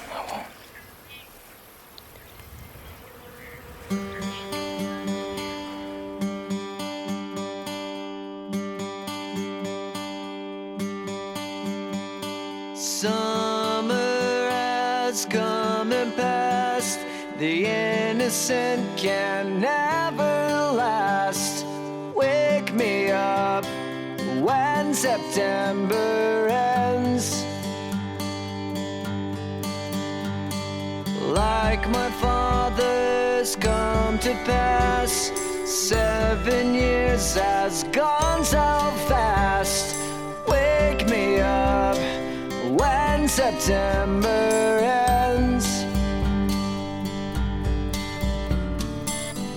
Summer has come and passed. The innocent can never last. Wake me up when September ends. Like my father's come to pass, 7 years has gone so fast. Wake me up when September ends.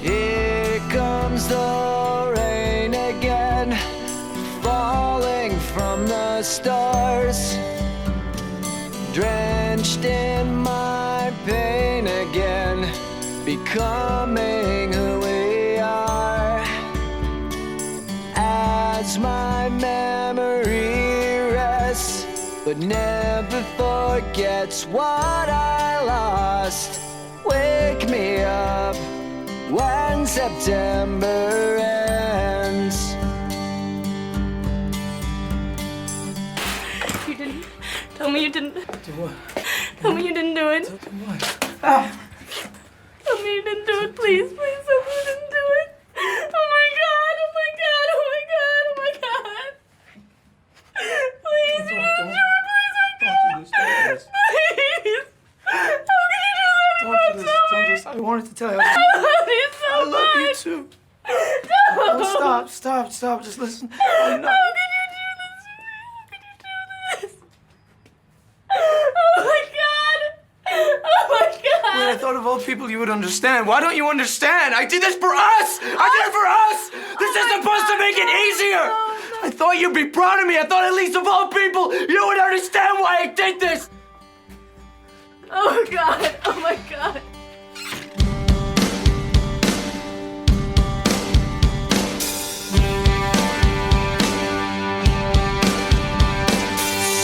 Here comes the rain again, falling from the stars, drenched in my pain again, becoming who we are. As my memory rests, but never forgets what I lost. Wake me up when September ends. You didn't. Tell me you didn't. Do what? Tell me you didn't do it. Do what? Tell me you didn't do it, please. Please tell me you didn't do it. Oh my God, oh my God, oh my God, oh my God. Please, you didn't do it. Please, oh God. Please. How can you do that about somebody? I wanted to tell you. I love you so I love you much. too. No. Stop. Just listen. How can you do this to me? How can you do this? Oh my God. Oh my God. When I thought of all people you would understand. Why don't you understand? I did this for us! I did it for us! This is supposed to make it easier! I thought you'd be proud of me. I thought at least of all people you would understand why I did this! Oh God. Oh my God.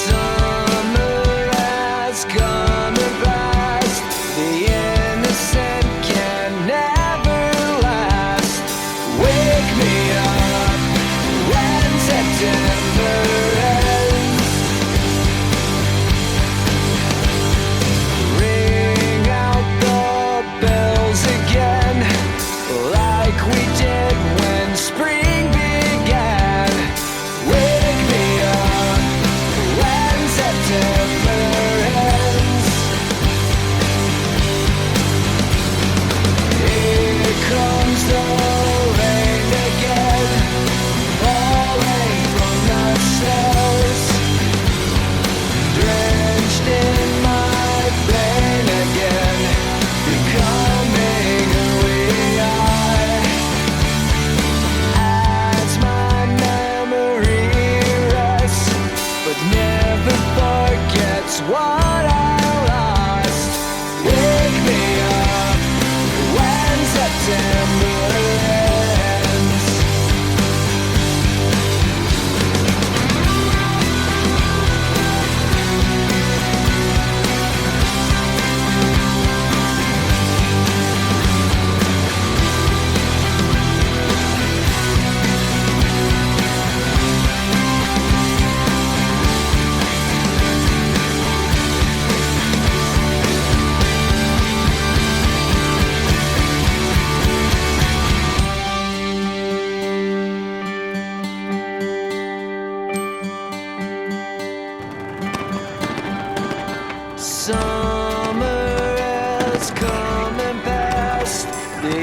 Summer has come and passed. The innocent can never last. Wake me up when September ends.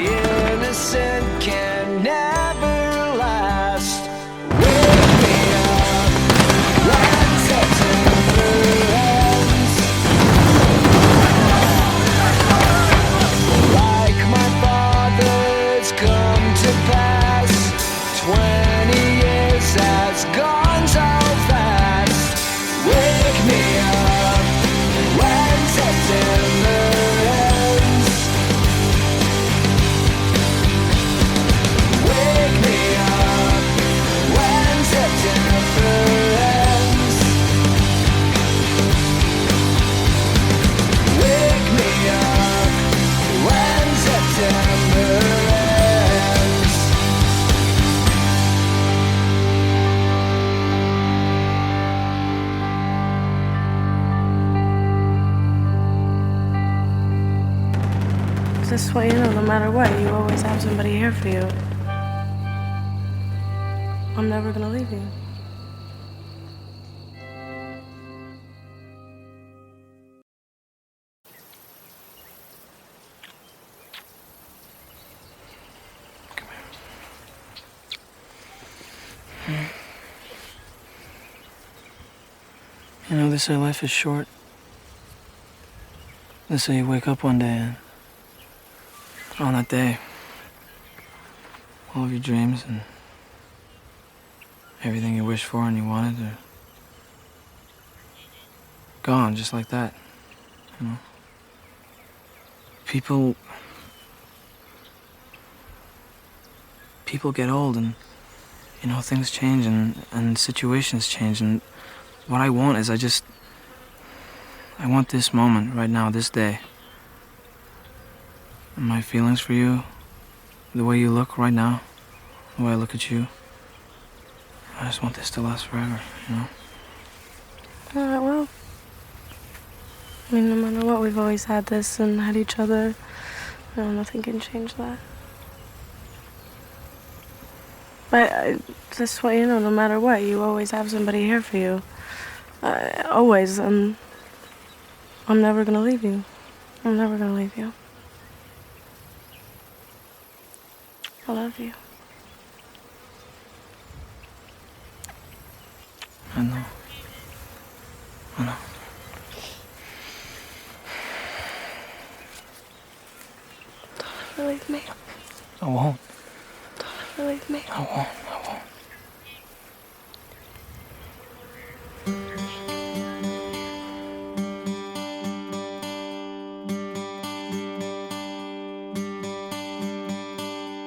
innocent can never last. Wake me up when September ends. Like my father's come to pass, 20 years has gone so fast. Wake me up when September ends. Wake me up when September ends. Wake me up when September ends. This way, no matter what, you always have somebody here for you. I'm never gonna leave you. You know, they say life is short. They say you wake up one day and on that day, all of your dreams and everything you wished for and you wanted are gone just like that, you know? People get old and, you know, things change and situations change, and what I want is I want this moment right now, this day. And my feelings for you, the way you look right now, the way I look at you. I just want this to last forever, you know? Alright, well. I mean, no matter what, we've always had this and had each other. Nothing can change that. But just what you know, no matter what, you always have somebody here for you. Always, and I'm never gonna leave you. I'm never gonna leave you. I love you. I know. I know. Don't ever leave me. I won't. Don't ever leave me. I won't.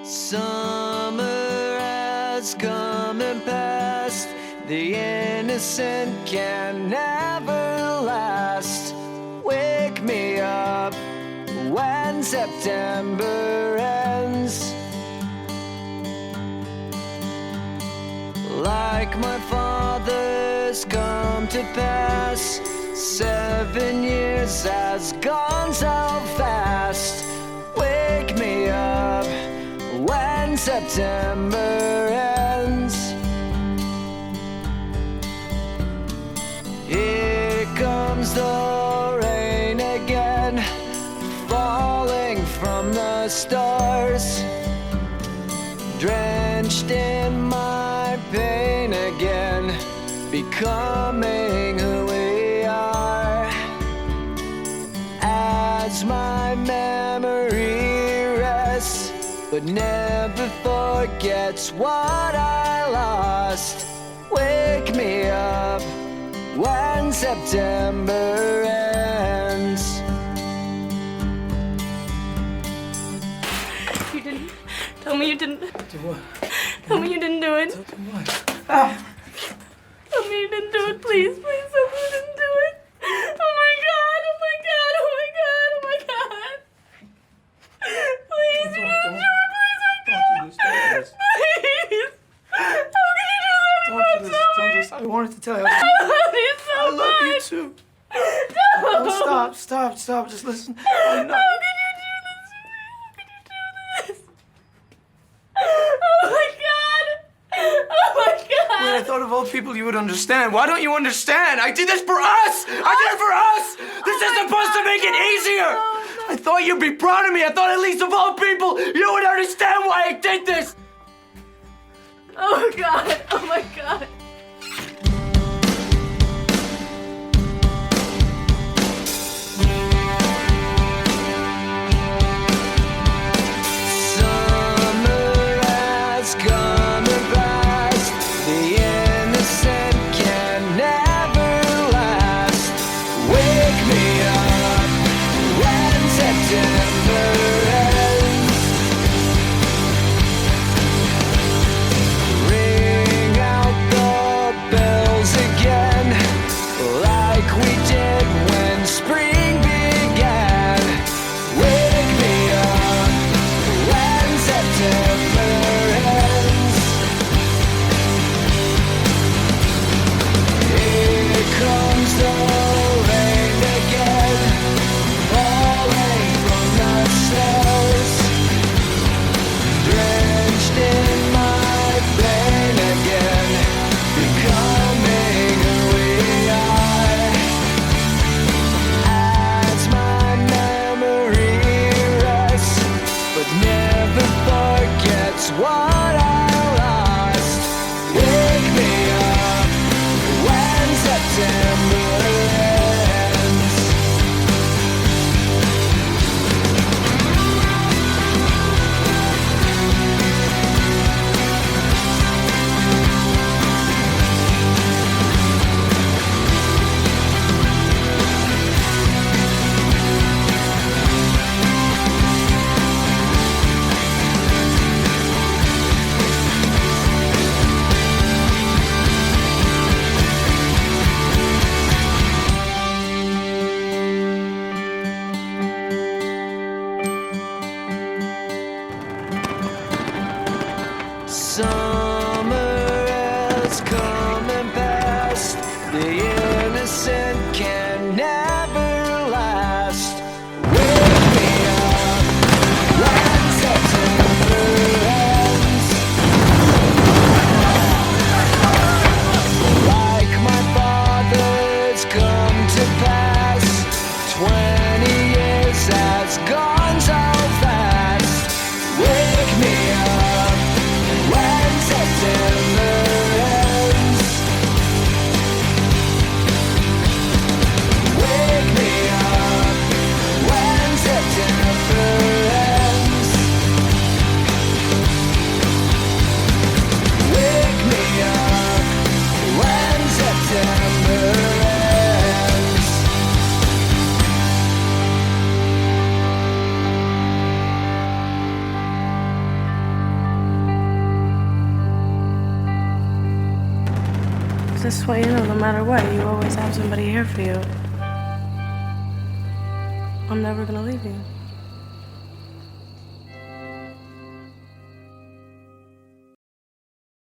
Summer has come and passed. The innocent can never last. Wake me up when September ends. Like my father's come to pass, 7 years has gone so fast. Wake me up when September ends. Here comes the rain again, falling from the stars, drenched in my pain again, becoming who we are. As my memory rests, but never forgets what I lost. Wake me up when September ends. You didn't. Tell me you didn't. Do what? Tell me you didn't do it. Do what? Tell me you didn't do it, please. Please tell me you didn't do it. Oh my God, oh my God, oh my God, oh my God. Please, you didn't do it. Please, oh God. Please. How can you do that about somebody? I wanted to tell you. I love you so I love you much. too. No. Stop. Just listen. How can you do this to me? How can you do this? Oh my God. Oh my God. When I thought of all people you would understand. Why don't you understand? I did this for us! I did it for us! This is supposed to make it easier! I thought you'd be proud of me. I thought at least of all people, you would understand why I did this. Oh God! Oh my God! Summer has come and passed. The innocent can never last. Wake me up when September ends. Ring out the bells again, like we did when spring began. Wake me up when September ends. Here comes the rain again, falling from the stairs, drenched in my pain again, becoming who we are. As my memory rests, but never forgets what I lost. Wake me up when September ends. Summer has come and passed. The innocent can never last. Wake me up when September ends. Like my father's come to pass. 20 years has gone so fast. Wake me up when September ends. Wake me up when September ends. Wake me up when September ends. This way, no matter what, you always have somebody here for you. I'm never gonna leave you.